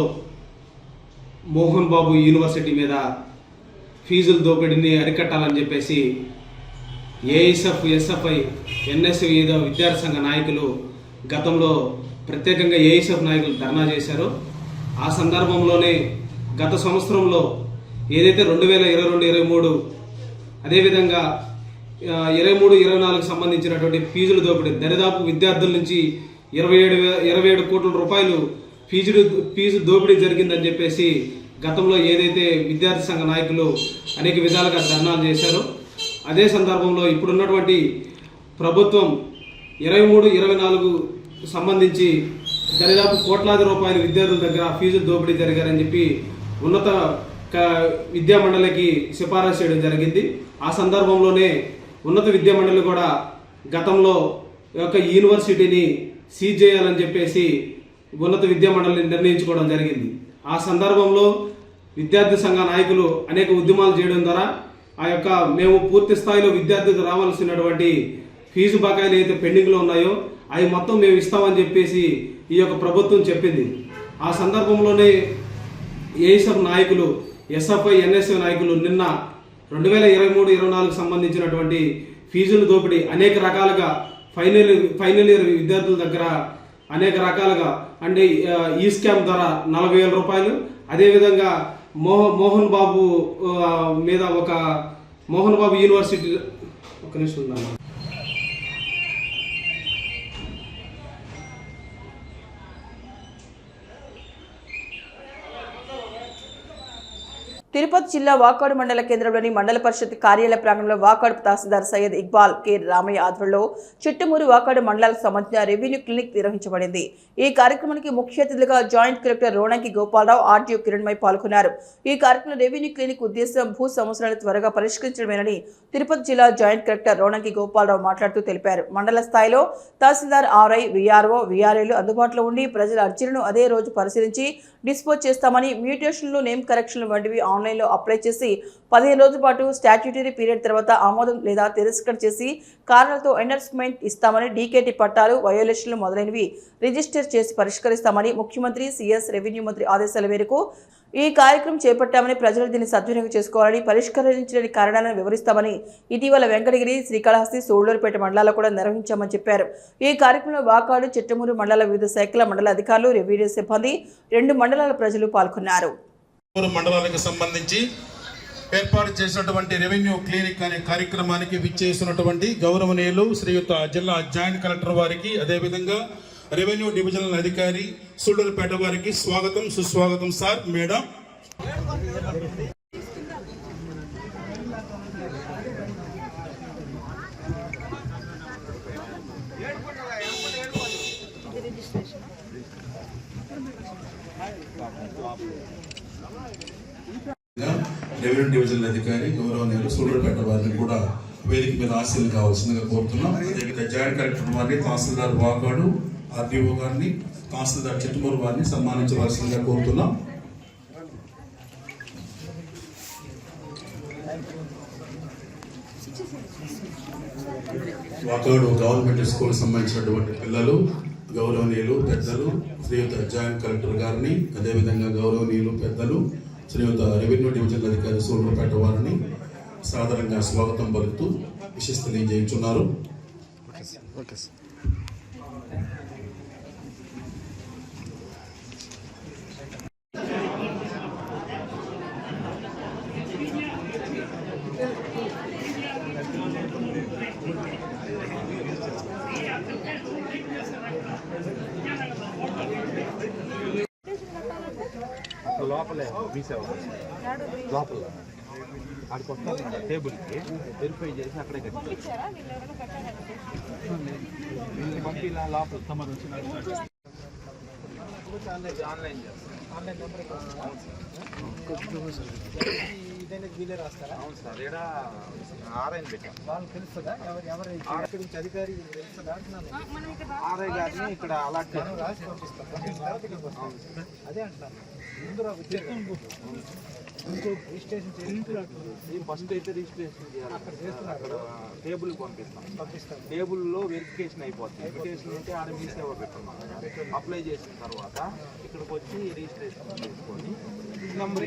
మోహన్ బాబు యూనివర్సిటీ మీద ఫీజుల దోపిడీని అరికట్టాలని చెప్పేసి ఏఐఎస్ఎఫ్ ఎస్ఎఫ్ఐ ఎన్ఎస్యు విద్యార్థి సంఘ నాయకులు గతంలో ప్రత్యేకంగా ఏఐఎస్ఎఫ్ నాయకులు ధర్నా చేశారు. ఆ సందర్భంలోనే గత సంవత్సరంలో ఏదైతే 2022-23 అదేవిధంగా 23-24 సంబంధించినటువంటి ఫీజుల దోపిడీ దరిదాపు విద్యార్థుల నుంచి 27 కోట్ల రూపాయలు ఫీజు దోపిడీ జరిగిందని చెప్పేసి గతంలో ఏదైతే విద్యార్థి సంఘ నాయకులు అనేక విధాలుగా ధర్నాలు చేశారో అదే సందర్భంలో ఇప్పుడున్నటువంటి ప్రభుత్వం 23-24 సంబంధించి దరిదాపు కోట్లాది రూపాయలు విద్యార్థుల దగ్గర ఫీజు దోపిడీ జరిగారని చెప్పి ఉన్నత విద్యా మండలికి సిఫారసు చేయడం జరిగింది. ఆ సందర్భంలోనే ఉన్నత విద్యా మండలి కూడా గతంలో యొక్క యూనివర్సిటీని సీజ్ చేయాలని చెప్పేసి ఉన్నత విద్యా మండలిని నిర్ణయించుకోవడం జరిగింది. ఆ సందర్భంలో విద్యార్థి సంఘ నాయకులు అనేక ఉద్యమాలు చేయడం ద్వారా ఆ యొక్క మేము పూర్తి స్థాయిలో విద్యార్థులకు రావాల్సినటువంటి ఫీజు బకాయిలు అయితే పెండింగ్లో ఉన్నాయో అవి మొత్తం మేము ఇస్తామని చెప్పేసి ఈ యొక్క ప్రభుత్వం చెప్పింది. ఆ సందర్భంలోనే ఏఐఎస్ఎఫ్ నాయకులు ఎస్ఎఫ్ఐ ఎన్ఎస్యు నాయకులు నిన్న 2023-24 సంబంధించినటువంటి ఫీజుల దోపిడీ అనేక రకాలుగా ఫైనల్ ఇయర్ విద్యార్థుల దగ్గర అనేక రకాలుగా అంటే ఈ స్కామ్ ద్వారా 40,000 రూపాయలు, అదేవిధంగా మోహన్ బాబు మీద మోహన్ బాబు యూనివర్సిటీ ఒక నిమిషం ఉందన్న. తిరుపతి జిల్లా వాకాడు మండల కేంద్రంలోని మండల పరిషత్ కార్యాలయ ప్రాంగణంలో వాకాడు తహసీల్దార్ సయ్యద్ ఇక్బాల్ కె రామయ్య ఆధ్వర్యంలో చిట్టమూరు వాకాడు మండలాలకు సంబంధించిన రెవెన్యూ క్లినిక్ నిర్వహించబడింది. ఈ కార్యక్రమానికి ముఖ్య అతిథులుగా joint collector Ronanki Gopalarao, RDO Kiranmay పాల్గొన్నారు. ఈ కార్యక్రమంలో రెవెన్యూ క్లినిక్ ఉద్దేశం భూ సమస్యలను త్వరగా పరిష్కరించడమేనని తిరుపతి జిల్లా జాయింట్ కలెక్టర్ రోణంకి గోపాలరావు మాట్లాడుతూ తెలిపారు. మండల స్థాయిలో తహసీల్దార్, ఆర్ఐ, వీఆర్ఓ, వీఆర్ఏలు అందుబాటులో ఉండి ప్రజల అర్జీలను అదే రోజు పరిశీలించి డిస్పోజ్ చేస్తామని, మ్యూటేషన్లు, నేమ్ కరెక్షన్లు వంటివి ఆన్లైన్లో అప్లై చేసి 15 రోజుల పాటు స్టాట్యూటరీ పీరియడ్ తర్వాత ఆమోదం లేదా తిరస్కరణ చేసి కారణాలతో ఎండర్స్మెంట్ ఇస్తామని, డీకేటీ పట్టాలు, వయోలేషన్లు మొదలైనవి రిజిస్టర్ చేసి పరిష్కరిస్తామని ముఖ్యమంత్రి, సీఎస్, రెవెన్యూ మంత్రి ఆదేశాల మేరకు ఈ కార్యక్రమం చేపట్టామని, ప్రజలు దీన్ని సద్వినియోగం చేసుకోవాలని, పరిష్కరించలేని కారణాలను వివరిస్తామని ఇటీవల వెంకటగిరి, శ్రీకాళహస్తి, సూళ్లూరుపేట మండలాల్లో కూడా నిర్వహించామని చెప్పారు. ఈ కార్యక్రమంలో వాకాడు, చిట్టమూరు మండల వివిధ శాఖల మండల అధికారులు, రెవెన్యూ సిబ్బంది, 2 మండలాల ప్రజలు పాల్గొన్నారు. మండలాలకు సంబంధించి ఏర్పాటు చేసినటువంటి రెవెన్యూ క్లినిక్ అనే కార్యక్రమానికి విచ్చేసినటువంటి గౌరవనీయులు శ్రీయుత జిల్లా జాయింట్ కలెక్టర్ వారికి, అదేవిధంగా రెవెన్యూ డివిజనల్ అధికారి సూళ్లూరుపేట వారికి స్వాగతం, సుస్వాగతం సార్, మేడం. రెవెన్యూ డివిజనల్ అధికారి గౌరవనీయులు సూళ్లూరుపేట వారిని కూడా వేదిక మీద ఆశీలు కావాల్సిందిగా కోరుతున్నాం. అదేవిధంగా జాయింట్ కలెక్టర్ వారిని, తహసీల్దార్ వాకాడు, ఆర్డీఓ గారిని, తహసీల్దార్ చిట్టమూరు వారిని సన్మానించవలసిందిగా కోరుతున్నాం. వాకాడు గవర్నమెంట్ స్కూల్ సంబంధించినటువంటి పిల్లలు, గౌరవనీయులు పెద్దలు శ్రీయుత జాయింట్ కలెక్టర్ గారిని, అదేవిధంగా గౌరవనీయులు పెద్దలు శ్రీయుత రెవెన్యూ డివిజనల్ అధికారి సూళ్లూరుపేట వారిని సాధారణంగా స్వాగతం పలుకుతూ విశేష తెలియజేయుచున్నారు. లోపలే లోపల అక్కడికి వస్తారు టేబుల్కి వెరిఫై చేసి అక్కడే కట్టి పంపి లోపల తమరు వచ్చిన ఆన్లైన్ ఆన్లైన్ నెంబర్ వీలే రాస్తారా? అవును సార్, ఇక్కడ ఆర్ఐని పెట్టాం. వాళ్ళు తెలుస్తుందా ఎవరు ఇక్కడ నుంచి అధికారి తెలుస్తుందా అంటున్నాను. ఆర్ఐ గారిని ఇక్కడ అలాట్ రాసి పంపిస్తాం. అదే అంటున్నాను. ముందు రిజిస్ట్రేషన్ చేసి ఫస్ట్ అయితే రిజిస్ట్రేషన్ చేయాలి. అక్కడ చేస్తున్నారు. అక్కడ టేబుల్ పంపిస్తాం. టేబుల్లో వెరిఫికేషన్ అయిపోతుంది. వెరిఫికేషన్ అంటే ఆడ మీ సేవ పెట్టున్నాం. అప్లై చేసిన తర్వాత ఇక్కడికి వచ్చి రిజిస్ట్రేషన్ చేసుకొని నెంబర్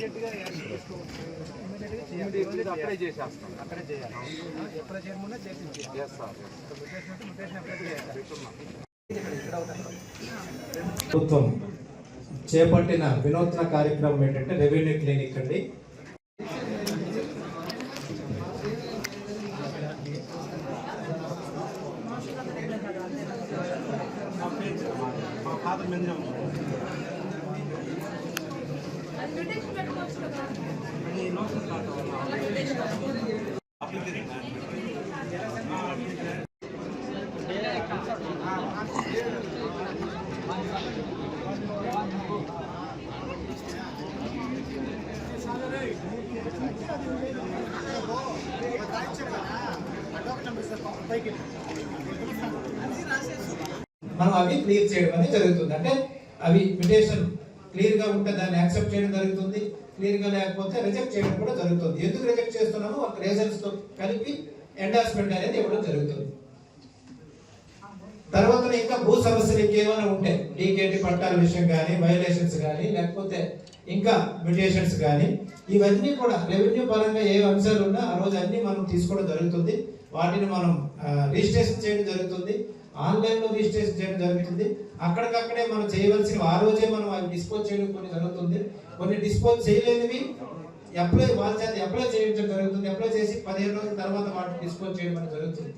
అప్లై చేసేస్తాం. అక్కడే చేయాలి. అప్లై చేయకుండా చేసి సార్ ప్రభుత్వం చేపట్టిన వినూత్న కార్యక్రమం ఏంటంటే రెవెన్యూ క్లినిక్ అండి. మనం అవి క్లియర్ చేయడం అనేది జరుగుతుంది. అంటే అవి ఇన్విటేషన్ క్లియర్ గా ఉంటే దాన్ని యాక్సెప్ట్ చేయడం జరుగుతుంది. క్లియర్ గా లేకపోతే రిజెక్ట్ చేయడం కూడా జరుగుతుంది. ఎందుకు రిజెక్ట్ చేస్తున్నామో ఒక రీజన్స్ తో కలిపి ఎండార్స్మెంట్ అనేది ఇవ్వడం జరుగుతుంది. తర్వాత ఇంకా భూ సమస్యలు ఇంకేమైనా ఉంటే డీకేటీ పట్టాల విషయం కానీ, వైలేషన్స్ కానీ, లేకపోతే ఇంకా మ్యూటేషన్స్ కానీ, ఇవన్నీ కూడా రెవెన్యూ పరంగా ఏ అంశాలు ఉన్నా ఆ రోజు అన్ని మనం తీసుకోవడం జరుగుతుంది. వాటిని మనం రిజిస్ట్రేషన్ చేయడం జరుగుతుంది. ఆన్లైన్ లో రిజిస్ట్రేషన్ చేయడం జరుగుతుంది. అక్కడికక్కడే మనం చేయవలసిన ఆ రోజే మనం అవి డిస్పోజ్ చేయడం కొన్ని జరుగుతుంది. కొన్ని డిస్పోజ్ చేయలేనివి అప్లై వాళ్ళ చేత అప్లై చేయించడం జరుగుతుంది. అప్లై చేసి 15 రోజుల తర్వాత వాటిని డిస్పోజ్ చేయడం అనేది జరుగుతుంది.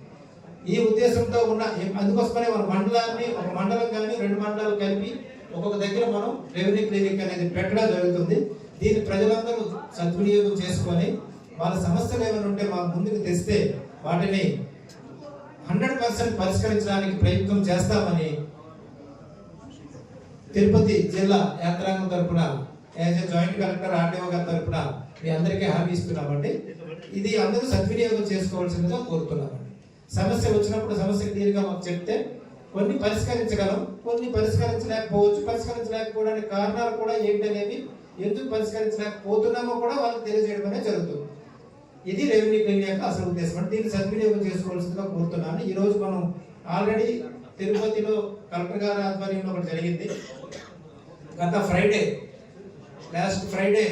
ఈ ఉద్దేశంతో ఉన్న అందుకోసమనే మన మండలాన్ని ఒక మండలం కానీ 2 మండలాలు కలిపి ఒక్కొక్క దగ్గర మనం రెవెన్యూ క్లినిక్ అనేది పెట్టడం జరుగుతుంది. దీన్ని ప్రజలందరూ సద్వినియోగం చేసుకొని వాళ్ళ సమస్యలు ఏమైనా ఉంటే మా ముందుకు తెస్తే వాటిని 100% పరిష్కరించడానికి ప్రయత్నం చేస్తామని తిరుపతి జిల్లా యంత్రాంగం తరఫున యాజ్ జాయింట్ కలెక్టర్ ఆర్డీఓ గారి తరఫున మీ అందరికీ హామీ ఇస్తున్నామండి. ఇది అందరూ సద్వినియోగం చేసుకోవాల్సిందిగా కోరుతున్నామండి. సమస్య వచ్చినప్పుడు సమస్య క్లియర్గా మాకు చెప్తే కొన్ని పరిష్కరించగలం, కొన్ని పరిష్కరించలేకపోవచ్చు. పరిష్కరించలేకపోవడానికి కారణాలు కూడా ఏంటనేవి, ఎందుకు పరిష్కరించలేకపోతున్నామో కూడా వాళ్ళకి తెలియజేయడం అనేది జరుగుతుంది. ఇది రెవెన్యూ క్లినిక్ యొక్క అసలు ఉద్దేశం. అంటే దీన్ని సద్వినియోగం చేసుకోవాల్సిందిగా కోరుతున్నాను. ఈ రోజు మనం ఆల్రెడీ తిరుపతిలో కలెక్టర్ గారి ఆధ్వర్యంలో ఒకటి జరిగింది. గత Friday, last Friday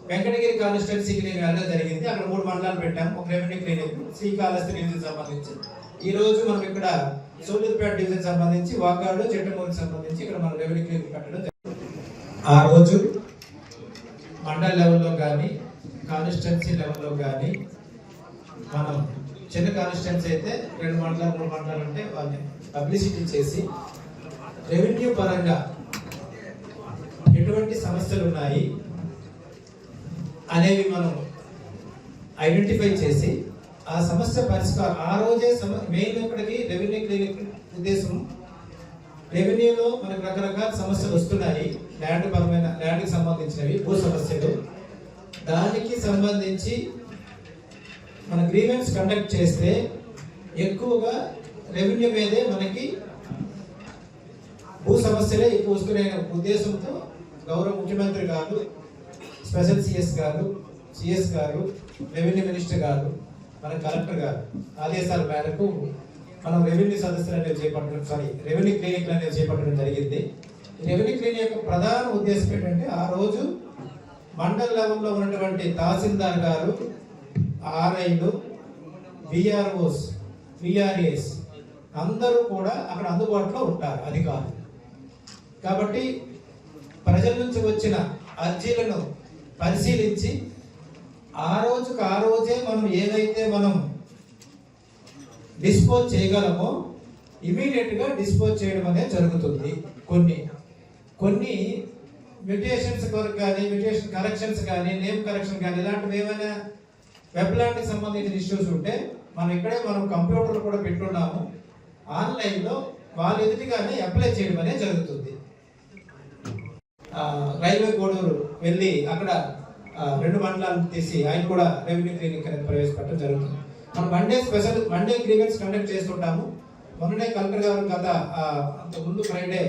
Venkatagiri constituency clinic వెళ్ళడం జరిగింది. అక్కడ 3 మండలాలు పెట్టాం. ఒక రెవెన్యూ క్లినిక్ శ్రీకాళహస్తి డివిజన్ సంబంధించి. ఈ రోజు మనం ఇక్కడ సూళ్ళూరుపేట డివిజన్ సంబంధించి, వాకాడు, చెట్టమూరికి సంబంధించి ఇక్కడ మనం రెవెన్యూ క్లినిక్ పెట్టడం జరిగింది. ఆ రోజు మండల్ లెవెల్లో కానీ, కాన్స్టిట్యున్సీ లెవెల్లో కానీ మనం చిన్న కాన్స్టిట్యున్సీ అయితే 2 మండలాలు 3 మండలాలు అంటే వాళ్ళని పబ్లిసిటీ చేసి రెవెన్యూ పరంగా ఎటువంటి సమస్యలు ఉన్నాయి అనేవి మనం ఐడెంటిఫై చేసి ఆ సమస్య పరిష్కారం ఆ రోజే మెయిన్ ఇక్కడికి రెవెన్యూ క్లినిక్ ఉద్దేశం. రెవెన్యూలో మనకు రకరకాల సమస్యలు వస్తున్నాయి. ల్యాండ్ పరమైన, ల్యాండ్కి సంబంధించినవి, భూ సమస్యలు. దానికి సంబంధించి మన గ్రీవెన్స్ కండక్ట్ చేస్తే ఎక్కువగా రెవెన్యూ మీదే మనకి భూ సమస్యలే ఎక్కువ వస్తున్నాయి ఉద్దేశంతో గౌరవ ముఖ్యమంత్రి గారు, స్పెషల్ సిఎస్ గారు, సిఎస్ గారు, రెవెన్యూ మినిస్టర్ గారు, మన కలెక్టర్ గారు ఆదేశాల మేరకు మనం రెవెన్యూ సదస్సులు అనేది చేపట్టడం, రెవెన్యూ క్లినిక్లు అనేది చేపట్టడం జరిగింది. రెవెన్యూ క్లినిక్ యొక్క ప్రధాన ఉద్దేశం ఏంటంటే ఆ రోజు మండల లెవెల్లో ఉన్నటువంటి తహసీల్దార్ గారు, ఆర్ఐలు, విఆర్ఓస్, విఆర్ఏస్ అందరూ కూడా అక్కడ అందుబాటులో ఉంటారు అధికారులు. కాబట్టి ప్రజల నుంచి వచ్చిన అర్జీలను పరిశీలించి ఆ రోజే మనం ఏదైతే మనం డిస్పోజ్ చేయగలమో ఇమీడియట్ గా డిస్పోజ్ చేయడం అనేది జరుగుతుంది. కొన్ని మ్యూటేషన్స్ కొరకు కానీ, మ్యూటేషన్ కరెక్షన్స్ కానీ, నేమ్ కరెక్షన్ కానీ ఇలాంటివి ఏమైనా వెబ్లాంటికి సంబంధించిన ఇష్యూస్ ఉంటే మనం కంప్యూటర్ కూడా పెట్టున్నాము. ఆన్లైన్లో వాళ్ళ ఎదుటిగానే అప్లై చేయడం అనేది జరుగుతుంది. రైల్వే కోడూరు వెళ్ళి అక్కడ 2 మండలాలు తీసి ఆయన కూడా రెవెన్యూ క్లినిక్ అనేది ప్రవేశపెట్టడం జరుగుతుంది. మనం మండే గ్రీవెన్స్ కండక్ట్ చేస్తుంటాము. మొన్ననే కలెక్టర్ గారు ముందు ఫ్రైడే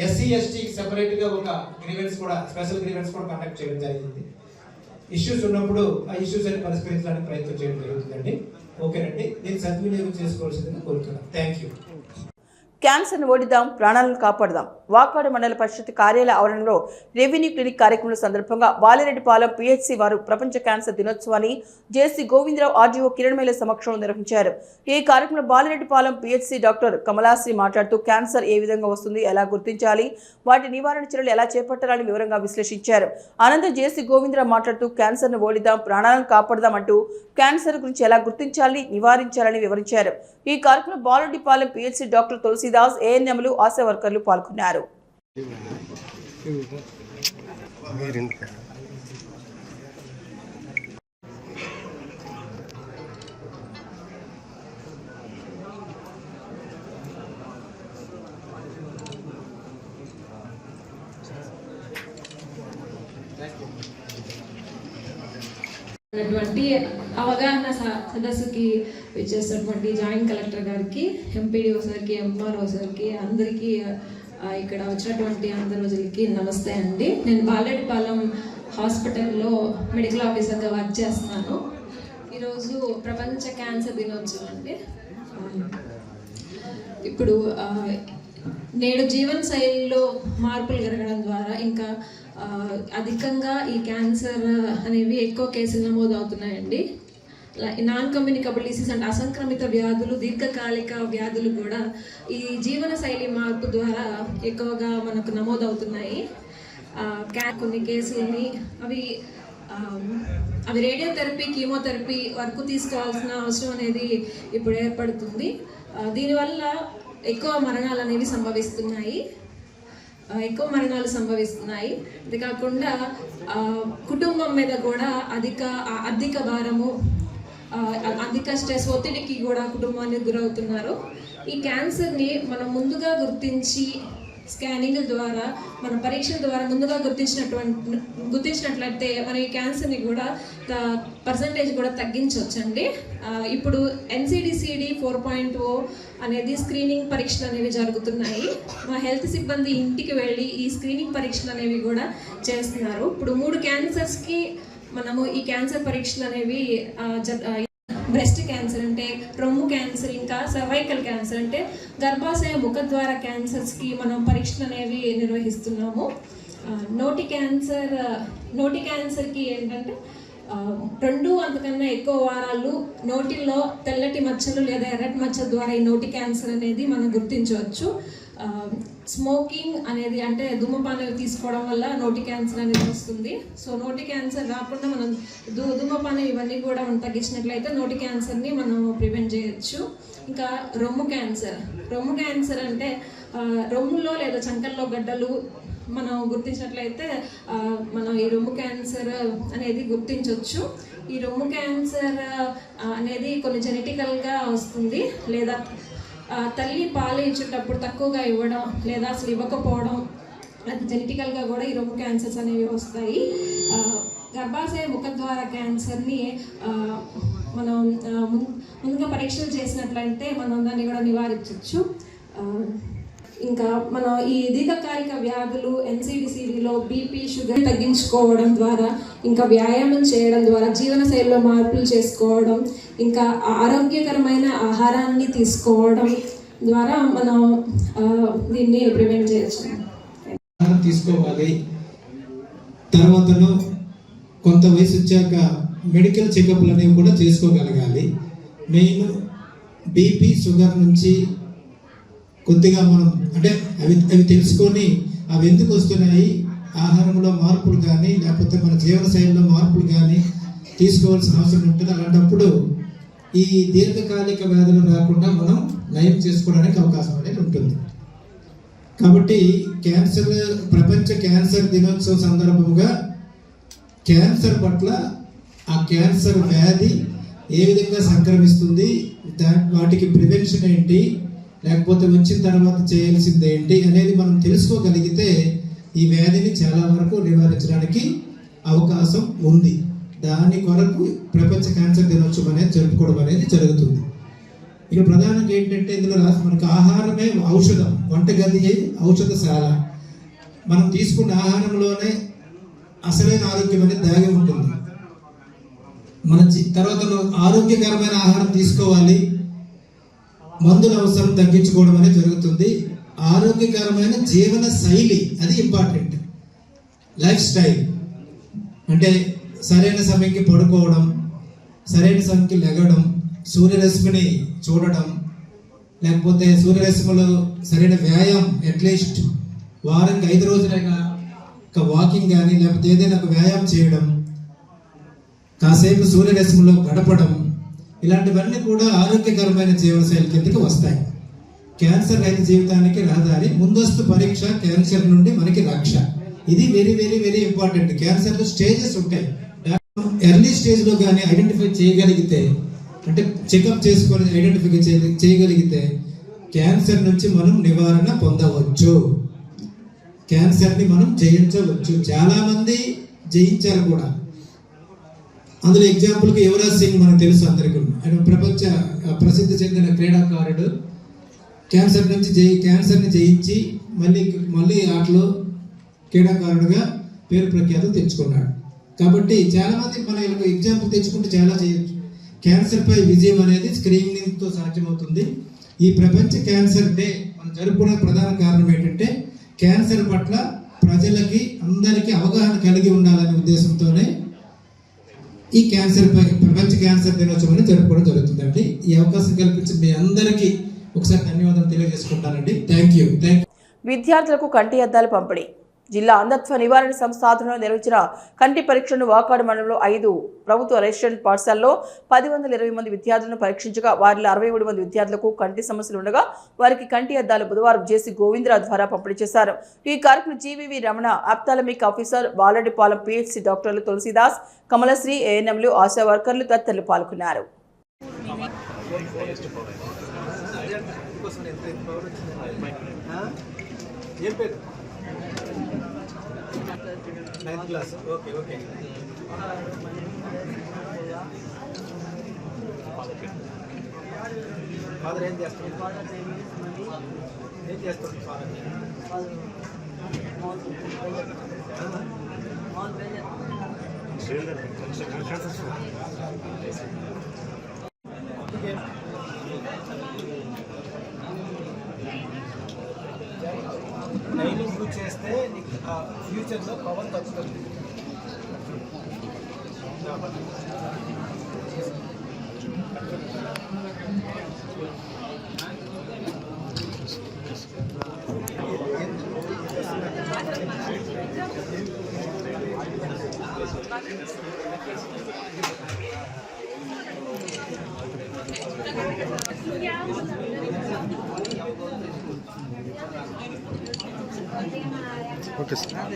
SC STకి సెపరేట్గా ఒక గ్రీవెన్స్ కూడా, స్పెషల్ గ్రీవెన్స్ కూడా కండక్ట్ చేయడం జరిగింది. ఇష్యూస్ ఉన్నప్పుడు ఆ ఇష్యూస్ అన్ని పరిష్కరించడానికి ప్రయత్నం చేయడం జరుగుతుందండి. ఓకేనండి, దీన్ని సద్వినియోగం చేసుకోవాల్సిందని కోరుతున్నాను. Thank you. క్యాన్సర్ను ఓడిద్దాం, ప్రాణాలను కాపాడదాం. వాకాడు మండల పరిషత్ కార్యాలయ ఆవరణలో రెవెన్యూ క్లినిక్ కార్యక్రమం సందర్భంగా బాలిరెడ్డిపాలెం PHC వారు ప్రపంచ క్యాన్సర్ దినోత్సవాన్ని జేసీ గోవిందరావు RGO కిరణ్మేల సమక్షంలో నిర్వహించారు. ఈ కార్యక్రమంలో బాలిరెడ్డిపాలెం PHC డాక్టర్ కమలాశ్రీ మాట్లాడుతూ క్యాన్సర్ ఏ విధంగా వస్తుంది, ఎలా గుర్తించాలి, వాటి నివారణ చర్యలు ఎలా చేపట్టాలని వివరంగా విశ్లేషించారు. అనంతరం జేసీ గోవిందరావు మాట్లాడుతూ క్యాన్సర్ను ఓడిద్దాం, ప్రాణాలను కాపాడదాం అంటూ క్యాన్సర్ గురించి ఎలా గుర్తించాలి, నివారించాలని వివరించారు. ఈ కార్యక్రమంలో బాలిరెడ్డిపాలెం PHC డాక్టర్ తులసీదాస్, ANMలు, ఆశా వర్కర్లు పాల్గొన్నారు. అవగాహన సదస్సుకి వచ్చేసినటువంటి జాయింట్ కలెక్టర్ గారికి, MPDO సార్కి, MRO సార్కి, అందరికీ ఇక్కడ వచ్చినటువంటి అందరి రోజులకి నమస్తే అండి. నేను బాలిరెడ్డిపాలెం హాస్పిటల్లో మెడికల్ ఆఫీసర్గా వర్క్ చేస్తున్నాను. ఈరోజు ప్రపంచ క్యాన్సర్ దినోత్సవం అండి. ఇప్పుడు నేడు జీవన శైలిలో మార్పులు జరగడం ద్వారా ఇంకా అధికంగా ఈ క్యాన్సర్ అనేవి ఎక్కువ కేసులు నమోదు అవుతున్నాయండి. నాన్ కమ్యూనికబుల్ డిసీజ్ అంటే అసంక్రమిత వ్యాధులు, దీర్ఘకాలిక వ్యాధులు కూడా ఈ జీవన శైలి మార్పు ద్వారా ఎక్కువగా మనకు నమోదవుతున్నాయి. కొన్ని కేసులని అవి రేడియోథెరపీ, కీమోథెరపీ వరకు తీసుకోవాల్సిన అవసరం అనేది ఇప్పుడు ఏర్పడుతుంది. దీనివల్ల ఎక్కువ మరణాలు అనేవి సంభవిస్తున్నాయి. అంతేకాకుండా కుటుంబం మీద కూడా అధిక భారము, అధిక స్ట్రెస్, ఒత్తిడికి కూడా కుటుంబానికి గురవుతున్నారు. ఈ క్యాన్సర్ని మనం ముందుగా గుర్తించి స్కానింగ్ ద్వారా, మన పరీక్షల ద్వారా ముందుగా గుర్తించినట్లయితే మన ఈ క్యాన్సర్ని కూడా పర్సంటేజ్ కూడా తగ్గించవచ్చండి. ఇప్పుడు NCD/CD 4.0 అనేది స్క్రీనింగ్ పరీక్షలు అనేవి జరుగుతున్నాయి. మా హెల్త్ సిబ్బంది ఇంటికి వెళ్ళి ఈ స్క్రీనింగ్ పరీక్షలు అనేవి కూడా చేస్తున్నారు. ఇప్పుడు 3 క్యాన్సర్స్కి మనము ఈ క్యాన్సర్ పరీక్షలు అనేవి బ్రెస్ట్ క్యాన్సర్ అంటే రొమ్ము క్యాన్సర్, ఇంకా సర్వైకల్ క్యాన్సర్ అంటే గర్భాశయ ముఖద్వార క్యాన్సర్స్కి మనం పరీక్షలు అనేవి నిర్వహిస్తున్నాము. నోటి క్యాన్సర్కి ఏంటంటే 2 అంతకన్నా ఎక్కువ వారాలు నోటిలో తెల్లటి మచ్చలు లేదా ఎర్రటి మచ్చల ద్వారా ఈ నోటి క్యాన్సర్ అనేది మనం గుర్తించవచ్చు. స్మోకింగ్ అనేది అంటే ధూమపానం తీసుకోవడం వల్ల నోటి క్యాన్సర్ అనేది వస్తుంది. సో నోటి క్యాన్సర్ రాకుండా మనం ధూమపానం ఇవన్నీ కూడా మనం తగ్గించినట్లయితే నోటి క్యాన్సర్ని మనం ప్రివెంట్ చేయొచ్చు. ఇంకా రొమ్ము క్యాన్సర్ అంటే రొమ్ములో లేదా చంకల్లో గడ్డలు మనం గుర్తించినట్లయితే మనం ఈ రొమ్ము క్యాన్సర్ అనేది గుర్తించవచ్చు. ఈ రొమ్ము క్యాన్సర్ అనేది కొన్ని జెనెటికల్గా వస్తుంది, లేదా తల్లి పాలు ఇచ్చేటప్పుడు తక్కువగా ఇవ్వడం లేదా అసలు ఇవ్వకపోవడం, అది జెనెటికల్గా కూడా ఈ రొమ్ము క్యాన్సర్స్ అనేవి వస్తాయి. గర్భాశయ ముఖద్వార క్యాన్సర్ని మనం ముందుగా పరీక్షలు చేసినట్లయితే మనం దాన్ని కూడా నివారించవచ్చు. ఇంకా మనం ఈ దీర్ఘకాలిక వ్యాధులు NCD/CDలో BP, షుగర్ తగ్గించుకోవడం ద్వారా, ఇంకా వ్యాయామం చేయడం ద్వారా, జీవనశైలిలో మార్పులు చేసుకోవడం, ఇంకా ఆరోగ్యకరమైన ఆహారాన్ని తీసుకోవడం ద్వారా మనం దీన్ని ప్రివెంట్ చేయొచ్చు. తీసుకోవాలి. తర్వాతను కొంత వయసు వచ్చాక మెడికల్ చెకప్లు అనేవి కూడా చేసుకోగలగాలి. మెయిన్ BP, షుగర్ నుంచి కొద్దిగా మనం అంటే అవి తెలుసుకొని అవి ఎందుకు వస్తున్నాయి, ఆహారంలో మార్పులు కానీ లేకపోతే మన జీవనశైలిలో మార్పులు కానీ తీసుకోవాల్సిన అవసరం ఉంటుంది. అలాంటప్పుడు ఈ దీర్ఘకాలిక వ్యాధులు రాకుండా మనం నయం చేసుకోవడానికి అవకాశం అనేది ఉంటుంది. కాబట్టి ప్రపంచ క్యాన్సర్ దినోత్సవం సందర్భంగా క్యాన్సర్ పట్ల, ఆ క్యాన్సర్ వ్యాధి ఏ విధంగా సంక్రమిస్తుంది, వాటికి ప్రివెన్షన్ ఏంటి, లేకపోతే వచ్చిన తర్వాత చేయాల్సింది ఏంటి అనేది మనం తెలుసుకోగలిగితే ఈ వ్యాధిని చాలా వరకు నివారించడానికి అవకాశం ఉంది. దాని కొరకు ప్రపంచ క్యాన్సర్ దినోత్సవం అనేది జరుపుకోవడం అనేది జరుగుతుంది. ఇక ప్రధానంగా ఏంటంటే ఇందులో మనకు ఆహారమే ఔషధం, వంటగది ఔషధశాల. మనం తీసుకున్న ఆహారంలోనే అసలైన ఆరోగ్యం అనేది దాగి ఉంటుంది. మన తర్వాత ఆరోగ్యకరమైన ఆహారం తీసుకోవాలి, మందుల అవసరం తగ్గించుకోవడం అనేది జరుగుతుంది. ఆరోగ్యకరమైన జీవన శైలి అది ఇంపార్టెంట్. లైఫ్ స్టైల్ అంటే సరైన సమయంకి పడుకోవడం, సరైన సమయంకి లెగడం, సూర్యరశ్మిని చూడడం, లేకపోతే సూర్యరశ్మిలో సరైన వ్యాయామం, అట్లీస్ట్ వారానికి 5 రోజులైనా ఒక వాకింగ్ కానీ లేకపోతే ఏదైనా ఒక వ్యాయామం చేయడం, కాసేపు సూర్యరశ్మిలో గడపడం, ఇలాంటివన్నీ కూడా ఆరోగ్యకరమైన జీవనశైలి కిందకి వస్తాయి. క్యాన్సర్ రహిత జీవితానికి రహదారి, ముందస్తు పరీక్ష, క్యాన్సర్ నుండి మనకి రక్ష. ఇది వెరీ వెరీ వెరీ ఇంపార్టెంట్. క్యాన్సర్లో స్టేజెస్ ఉంటాయి. ఎర్లీ స్టేజ్లో కానీ ఐడెంటిఫై చేయగలిగితే, అంటే చెకప్ చేసుకొని ఐడెంటిఫై చేయగలిగితే క్యాన్సర్ నుంచి మనం నివారణ పొందవచ్చు, క్యాన్సర్ని మనం జయించవచ్చు. చాలామంది జయించారు కూడా. అందులో ఎగ్జాంపుల్కి యువరాజ్ సింగ్ మనకు తెలుసు అందరికీ. ఆయన ప్రపంచ ప్రసిద్ధి చెందిన క్రీడాకారుడు. క్యాన్సర్ని జయించి మళ్ళీ ఆటలో క్రీడాకారుడుగా పేరు ప్రఖ్యాతులు తెచ్చుకున్నాడు. కాబట్టి చాలామంది మన ఎగ్జాంపుల్ తెచ్చుకుంటే చాలా చేయొచ్చు. క్యాన్సర్పై విజయం అనేది స్క్రీనింగ్తో సాధ్యమవుతుంది. ఈ ప్రపంచ క్యాన్సర్ డే మనం జరుపుకునే ప్రధాన కారణం ఏంటంటే క్యాన్సర్ పట్ల ప్రజలకి అందరికీ అవగాహన కలిగి ఉండాలనే ఉద్దేశంతోనే ఈ ప్రపంచ క్యాన్సర్ దినోత్సవాన్ని జరుపుకోవడం జరుగుతుందండి. ఈ అవకాశం కల్పించిన మీ అందరికీ ఒకసారి ధన్యవాదాలు తెలియజేసుకుంటానండి. Thank you. విద్యార్థులకు కంటి అద్దాలు పంపిణీ. జిల్లా అంధత్వ నివారణ సంస్థ ఆధ్వర్యంలో నిర్వహించిన కంటి పరీక్షలను వాకాడు మండలంలో 5 ప్రభుత్వ రెసిడెంట్ పాఠశాలలో 120 మంది విద్యార్థులను పరీక్షించగా వారిలో 63 మంది విద్యార్థులకు కంటి సమస్యలు ఉండగా వారికి కంటి అద్దాలు బుధవారం జేసీ గోవిందరావు ద్వారా పంపిణీ చేశారు. ఈ కార్యక్రమం జీవీవీ రమణ, ఆప్థాలమిక్ ఆఫీసర్, బాలడిపాలెం పిహెచ్సి డాక్టర్లు తులసిదాస్, కమలశ్రీ, ఏఎన్ఎంలు, ఆశా వర్కర్లు తదితరులు పాల్గొన్నారు. Ninth class. ఓకే. ఫాదర్ ఏం చేస్తారు? ఫాదర్? డైలీ యూజ్ చేస్తే నీకు ఫ్యూచర్లో పవర్ తగ్గుతుంది. Okay sir.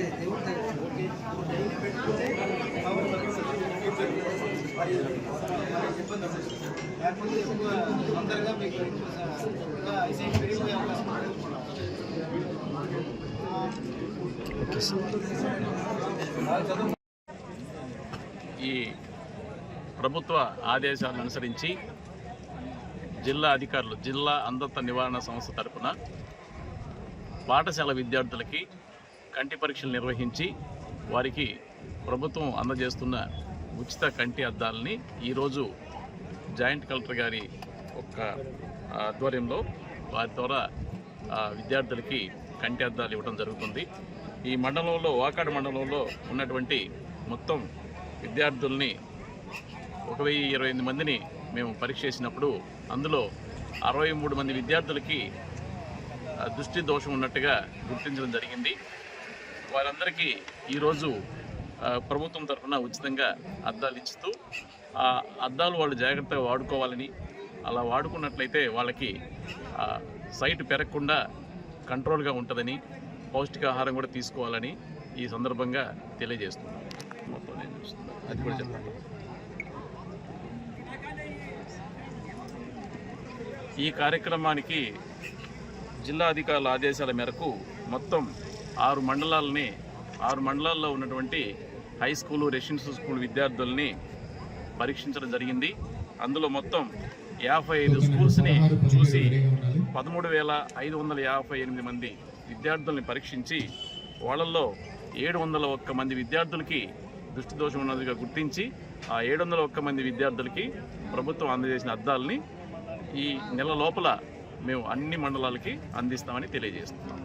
ఈ ప్రభుత్వ ఆదేశాలను అనుసరించి జిల్లా అధికారులు, జిల్లా అంధత్వ నివారణ సంస్థ తరపున పాఠశాల విద్యార్థులకి కంటి పరీక్షలు నిర్వహించి వారికి ప్రభుత్వం అందజేస్తున్న ఉచిత కంటి అద్దాలని ఈరోజు జాయింట్ కలెక్టర్ గారి ఆధ్వర్యంలో వారి ద్వారా విద్యార్థులకి కంటి అద్దాలు ఇవ్వడం జరుగుతుంది. ఈ మండలంలో, వాకాడు మండలంలో ఉన్నటువంటి మొత్తం విద్యార్థుల్ని 1028 మందిని మేము పరీక్ష చేసినప్పుడు అందులో 63 మంది విద్యార్థులకి దృష్టి దోషం ఉన్నట్టుగా గుర్తించడం జరిగింది. వారందరికీ ఈరోజు ప్రభుత్వం తరఫున ఉచితంగా అద్దాలు ఇస్తూ ఆ అద్దాలు వాళ్ళు జాగ్రత్తగా వాడుకోవాలని, అలా వాడుకున్నట్లయితే వాళ్ళకి సైట్ పెరగకుండా కంట్రోల్గా ఉంటుందని, పౌష్టికాహారం కూడా తీసుకోవాలని ఈ సందర్భంగా తెలియజేస్తున్నాను. మొత్తం నేను చూస్తున్నాను, అది కూడా చెప్పండి. ఈ కార్యక్రమానికి జిల్లా అధికారుల ఆదేశాల మేరకు మొత్తం 6 మండలాల్లో ఉన్నటువంటి హై స్కూలు, రెసిడెన్షియల్ స్కూల్ విద్యార్థుల్ని పరీక్షించడం జరిగింది. అందులో మొత్తం 55 స్కూల్స్ని చూసి 13,558 మంది విద్యార్థుల్ని పరీక్షించి వాళ్ళల్లో 701 మంది విద్యార్థులకి దృష్టి దోషం ఉన్నదిగా గుర్తించి ఆ 701 మంది విద్యార్థులకి ప్రభుత్వం అందజేసిన అద్దాలని ఈ నెల లోపల మేము అన్ని మండలాలకి అందిస్తామని తెలియజేస్తున్నాం.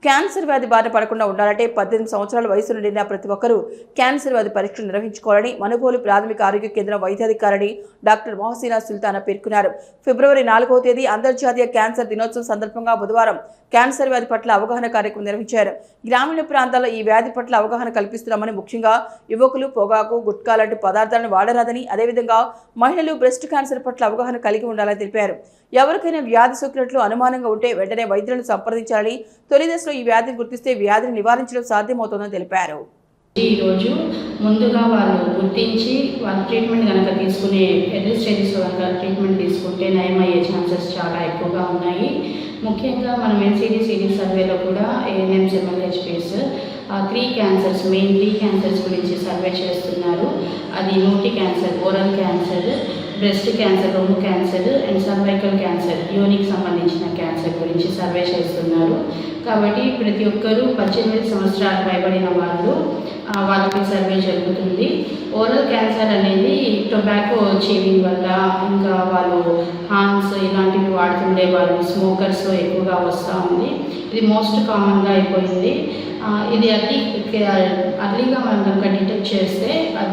క్యాన్సర్ వ్యాధి బారిన పడకుండా ఉండాలంటే 18 సంవత్సరాల వయసు నిండిన ప్రతి ఒక్కరూ క్యాన్సర్ వ్యాధి పరీక్షలు నిర్వహించుకోవాలని మనుగోలు ప్రాథమిక ఆరోగ్య కేంద్రం వైద్యాధికారిణి డాక్టర్ మొహసీనా సుల్తానా పేర్కొన్నారు. ఫిబ్రవరి 4వ తేదీ అంతర్జాతీయ క్యాన్సర్ దినోత్సవం సందర్భంగా బుధవారం క్యాన్సర్ వ్యాధి పట్ల అవగాహన కార్యక్రమం నిర్వహించారు. గ్రామీణ ప్రాంతాల్లో ఈ వ్యాధి పట్ల అవగాహన కల్పిస్తున్నామని, ముఖ్యంగా యువకులు పొగాకు, గుట్కా లాంటి పదార్థాలను వాడరాదని, అదేవిధంగా మహిళలు బ్రెస్ట్ క్యాన్సర్ పట్ల అవగాహన కలిగి ఉండాలని తెలిపారు. ఎవరికైనా వ్యాధి సోకినట్లు అనుమానంగా ఉంటే వెంటనే వైద్యులను సంప్రదించాలని, తొలి దశలో ఈ వ్యాధిని గుర్తిస్తే వ్యాధిని నివారించడం సాధ్యమవుతుందని తెలిపారు. ఈరోజు ముందుగా వాళ్ళు గుర్తించి వాళ్ళ ట్రీట్మెంట్ కనుక తీసుకునే ఎర్లీ స్టేజెస్లో కనుక ట్రీట్మెంట్ తీసుకుంటే నయమయ్యే ఛాన్సెస్ చాలా ఎక్కువగా ఉన్నాయి. ముఖ్యంగా మనం NCD-CD సర్వేలో కూడా ANMs, MLHPs 3 cancers, main 3 cancers గురించి సర్వే చేస్తున్నారు. అది నోటి cancer, oral cancer, breast cancer, రొమ్ము క్యాన్సర్ అండ్ సర్వైకల్ క్యాన్సర్, యోనికి సంబంధించిన క్యాన్సర్ గురించి సర్వే చేస్తున్నారు. కాబట్టి ప్రతి ఒక్కరూ 18 సంవత్సరాలు పైబడిన వాళ్ళకి సర్వే జరుగుతుంది. ఓరల్ క్యాన్సర్ అనేది టొబాకో చీవింగ్ వల్ల, ఇంకా వాళ్ళు హార్న్స్ ఇలాంటివి వాడుతుండే వాళ్ళు స్మోకర్స్లో ఎక్కువగా వస్తూ ఉంది. ఇది మోస్ట్ కామన్గా అయిపోయింది. ఇది అర్లీగా మనం కనుక డిటెక్ట్ చేస్తే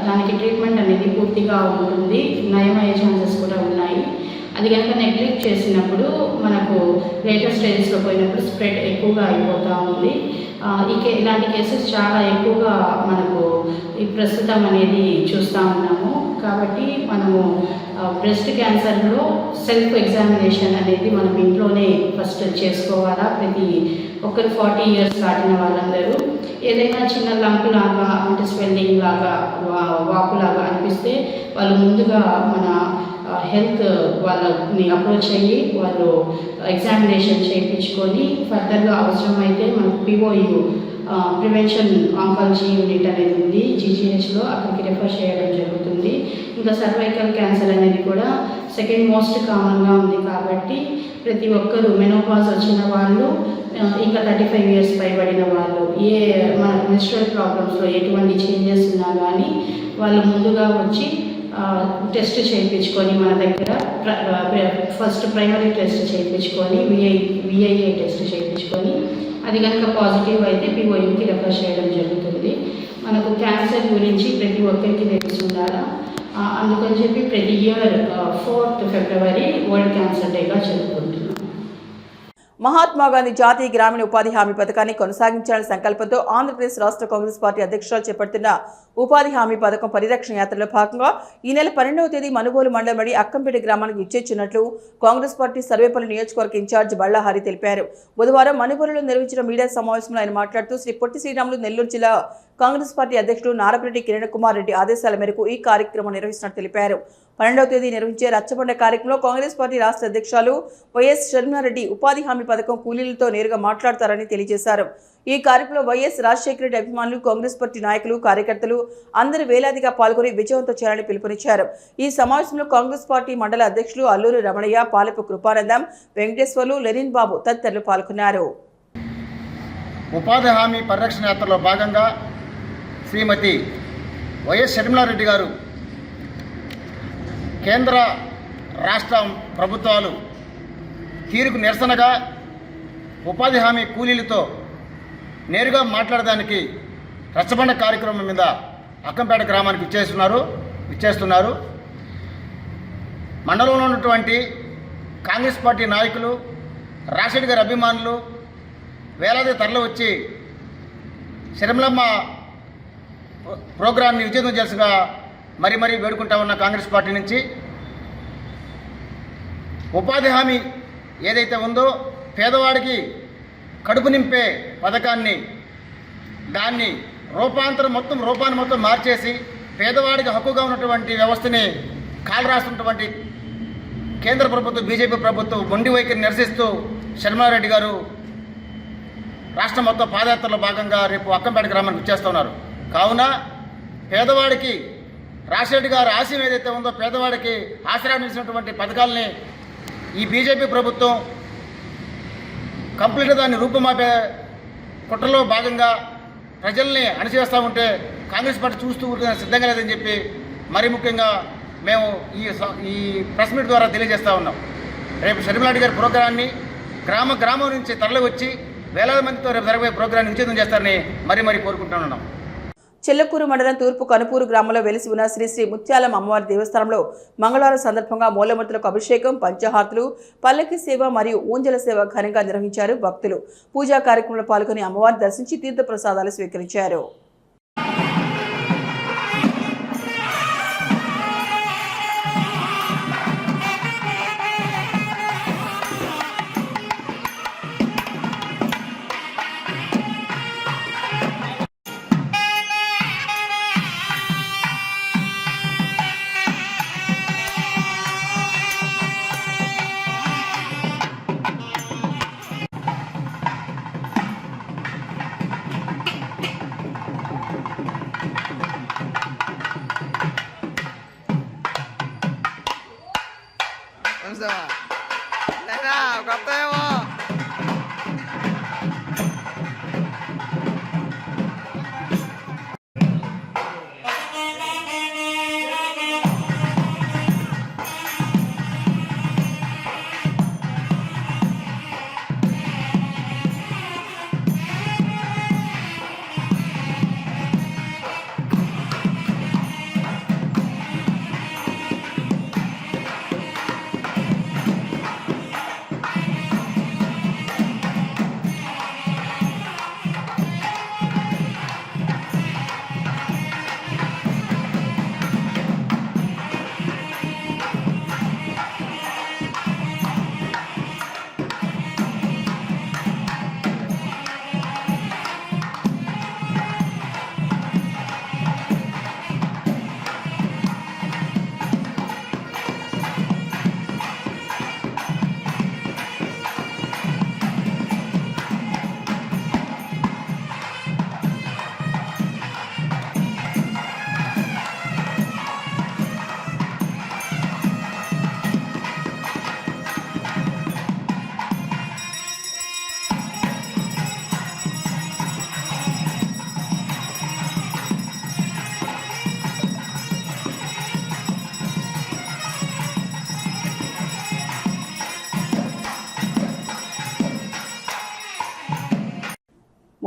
దానికి ట్రీట్మెంట్ అనేది పూర్తిగా ఉంటుంది, నయమయ్యే ఛాన్సెస్ కూడా ఉన్నాయి. అది కనుక నెగ్లెక్ట్ చేసినప్పుడు మనకు లేటర్ స్టేజెస్లో పోయినప్పుడు స్ప్రెడ్ ఎక్కువగా అయిపోతూ ఉంది. ఇలాంటి కేసెస్ చాలా ఎక్కువగా మనకు ఈ ప్రస్తుతం అనేది చూస్తూ ఉన్నాము. కాబట్టి మనము బ్రెస్ట్ క్యాన్సర్లో సెల్ఫ్ ఎగ్జామినేషన్ అనేది మనం ఇంట్లోనే ఫస్ట్ చేసుకోవాలా. ప్రతి ఒక్కరు 40 ఇయర్స్ దాటిన వాళ్ళందరూ ఏదైనా చిన్న లంప్ లాగా, అంటే స్వెల్లింగ్ లాగా, వాపులాగా అనిపిస్తే వాళ్ళు ముందుగా మన హెల్త్ వాళ్ళని అప్రోచ్ అయ్యి వాళ్ళు ఎగ్జామినేషన్ చేయించుకొని ఫర్దర్గా అవసరమైతే మనకు POU ప్రివెన్షన్ ఆంకాలజీ యూనిట్ అనేది ఉంది GGHలో, అక్కడికి రెఫర్ చేయడం జరుగుతుంది. ఇంకా సర్వైకల్ క్యాన్సర్ అనేది కూడా సెకండ్ మోస్ట్ కామన్గా ఉంది. కాబట్టి ప్రతి ఒక్కరూ మెనోపాజ్ వచ్చిన వాళ్ళు, ఇంకా 35 ఇయర్స్ పైబడిన వాళ్ళు, మన మెన్స్ట్రువల్ ప్రాబ్లమ్స్లో ఎటువంటి చేంజెస్ ఉన్నా కానీ వాళ్ళు ముందుగా వచ్చి టెస్ట్ చేయించుకొని మన దగ్గర ఫస్ట్ ప్రైమరీ టెస్ట్ చేయించుకొని VIA టెస్ట్ చేయించుకొని అది కనుక పాజిటివ్ అయితే POUకి రెఫర్ చేయడం జరుగుతుంది. మనకు క్యాన్సర్ గురించి ప్రతి ఒక్కరికి తెలిసి ఉండాలా. అందుకని చెప్పి ప్రతి ఇయర్ 4th ఫిబ్రవరి వరల్డ్ క్యాన్సర్ డేగా జరుపుకుంటున్నాం. మహాత్మా గాంధీ జాతీయ గ్రామీణ ఉపాధి హామీ పథకాన్ని కొనసాగించాలనే సంకల్పంతో ఆంధ్రప్రదేశ్ రాష్ట్ర కాంగ్రెస్ పార్టీ అధ్యక్షురాలు చేపడుతున్న ఉపాధి హామీ పథకం పరిరక్షణ యాత్రలో భాగంగా ఈ నెల 12వ తేదీ మనుగోలు మండలం అక్కంపేట గ్రామానికి ఇచ్చేచ్చినట్లు కాంగ్రెస్ పార్టీ సర్వేపల్లి నియోజకవర్గ ఇన్ఛార్జ్ బళ్ళాహారి తెలిపారు. బుధవారం మనుగోలులో నిర్వహించిన మీడియా సమావేశంలో ఆయన మాట్లాడుతూ శ్రీ పొట్టి శ్రీరాములు నెల్లూరు జిల్లా కాంగ్రెస్ పార్టీ అధ్యక్షుడు నారపరెడ్డి కిరణ్ కుమార్ రెడ్డి ఆదేశాల మేరకు ఈ కార్యక్రమం నిర్వహిస్తున్నట్టు తెలిపారు. 12వ తేదీ నిర్వహించే రచ్చబండ కార్యక్రమంలో కాంగ్రెస్ పార్టీ రాష్ట్ర అధ్యక్షులు వైఎస్ షర్మిలారెడ్డి ఉపాధి హామీ పథకం కూలీలతో నేరుగా మాట్లాడతారని తెలియజేశారు. ఈ కార్యక్రమంలో వైఎస్ రాజశేఖర రెడ్డి అభిమానులు, కాంగ్రెస్ పార్టీ నాయకులు, కార్యకర్తలు అందరూ వేలాదిగా పాల్గొని విజయవంతం చేయాలని పిలుపునిచ్చారు. ఈ సమావేశంలో కాంగ్రెస్ పార్టీ మండల అధ్యక్షులు అల్లూరి రమణయ్య, పాలపు కృపానందం, వెంకటేశ్వర్లు, లెనిన్ బాబు తదితరులు పాల్గొన్నారు. ఉపాధి హామీ పరిరక్షణ యాత్రలో భాగంగా శ్రీమతి వైఎస్ షర్మిలారెడ్డి గారు కేంద్ర రాష్ట్ర ప్రభుత్వాలు తీరుకు నిరసనగా ఉపాధి హామీ కూలీలతో నేరుగా మాట్లాడడానికి రచ్చబండ కార్యక్రమం మీద అక్కంపేట గ్రామానికి విచ్చేస్తున్నారు. మండలంలో ఉన్నటువంటి కాంగ్రెస్ పార్టీ నాయకులు, రాజశేఖర్ గారి అభిమానులు వేలాది తరలి వచ్చి షర్మిలమ్మ ప్రోగ్రాంని విజయవంతం చేసిగా మరీ వేడుకుంటా ఉన్న కాంగ్రెస్ పార్టీ నుంచి ఉపాధి హామీ ఏదైతే ఉందో పేదవాడికి కడుపు నింపే పథకాన్ని దాన్ని రూపాన్ని మొత్తం మార్చేసి పేదవాడికి హక్కుగా ఉన్నటువంటి వ్యవస్థని కాలు రాస్తున్నటువంటి కేంద్ర ప్రభుత్వం బీజేపీ ప్రభుత్వం మొండి వైఖరి నిరసిస్తూ శర్మారెడ్డి గారు రాష్ట్రం మొత్తం పాదయాత్రలో భాగంగా రేపు అక్కంపేట గ్రామానికి వచ్చేస్తున్నారు. కావున పేదవాడికి రాజశేఖర్ గారి ఆశయం ఏదైతే ఉందో పేదవాడికి ఆశ్రయం ఇచ్చినటువంటి పథకాలని ఈ బీజేపీ ప్రభుత్వం కంప్లీట్గా దాన్ని రూపుమాపే కుట్రలో భాగంగా ప్రజల్ని అణచివేస్తూ ఉంటే కాంగ్రెస్ పార్టీ చూస్తూ సిద్ధంగా లేదని చెప్పి మరీ ముఖ్యంగా మేము ఈ ప్రెస్ మీట్ ద్వారా తెలియజేస్తూ ఉన్నాం. రేపు షర్మిలారెడ్డి గారి ప్రోగ్రాన్ని గ్రామం నుంచి తరలి వచ్చి వేలాది మందితో రేపు జరగబోయే ప్రోగ్రాన్ని విజయవంతం చేస్తారని మరీ కోరుకుంటున్నాం. చెల్లకూరు మండలం తూర్పు కనుపూరు గ్రామంలో వెలిసి ఉన్న శ్రీ శ్రీ ముత్యాలమ్మ అమ్మవారి దేవస్థానంలో మంగళవారం సందర్భంగా మూలమూర్తులకు అభిషేకం, పంచహారతులు, పల్లకి సేవ మరియు ఊంజల సేవ ఘనంగా నిర్వహించారు. భక్తులు పూజా కార్యక్రమంలో పాల్గొని అమ్మవారిని దర్శించి తీర్థ ప్రసాదాలు స్వీకరించారు.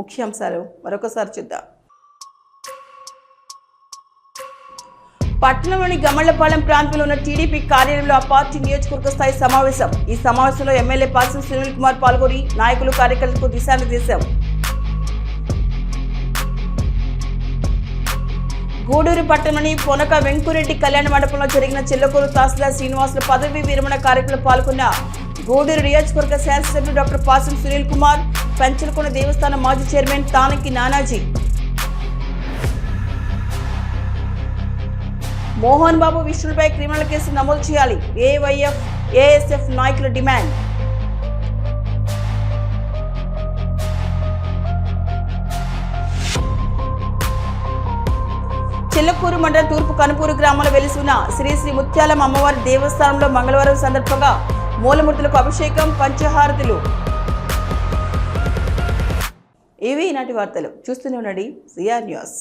ముఖ్యాంశాలు మరొకసారి చూద్దాం. పట్టణంలోని గమళ్లపాలెం ప్రాంతంలో ఉన్న టీడీపీ కార్యాలయంలో ఆ పార్టీ నియోజకవర్గ స్థాయి సమావేశం. ఈ సమావేశంలో ఎమ్మెల్యే పాసం సునీల్ కుమార్ పాల్గొని నాయకులు కార్యకర్తలకు దిశానిర్దేశం. గూడూరు పట్టణంలోని పొనక వెంకురెడ్డి కళ్యాణ మండపంలో జరిగిన చెల్లకూరు తహసీల్దార్ శ్రీనివాసుల పదవీ విరమణ కార్యక్రమంలో పాల్గొన్న గూడూరు నియోజకవర్గ శాసనసభ్యులు డాక్టర్ పాసం సునీల్ కుమార్, పెంచలకొండ దేవస్థానం మాజీ chairman తానకి Nanaji. Mohan Babu విష్ణులపై criminal case నమోదు చేయాలి, ఏవైఎఫ్ ఏఎస్ఎఫ్ నాయకుల డిమాండ్. చెల్లకూరు మండలం తూర్పు కనుపూరు గ్రామంలో వెలిసి ఉన్న శ్రీ శ్రీ ముత్యాలమ్మ అమ్మవారి దేవస్థానంలో మంగళవారం సందర్భంగా మూలమూర్తులకు అభిషేకం, పంచహారతులు. ఇవి ఈనాటి వార్తలు. చూస్తూనే ఉండండి సిఆర్ న్యూస్.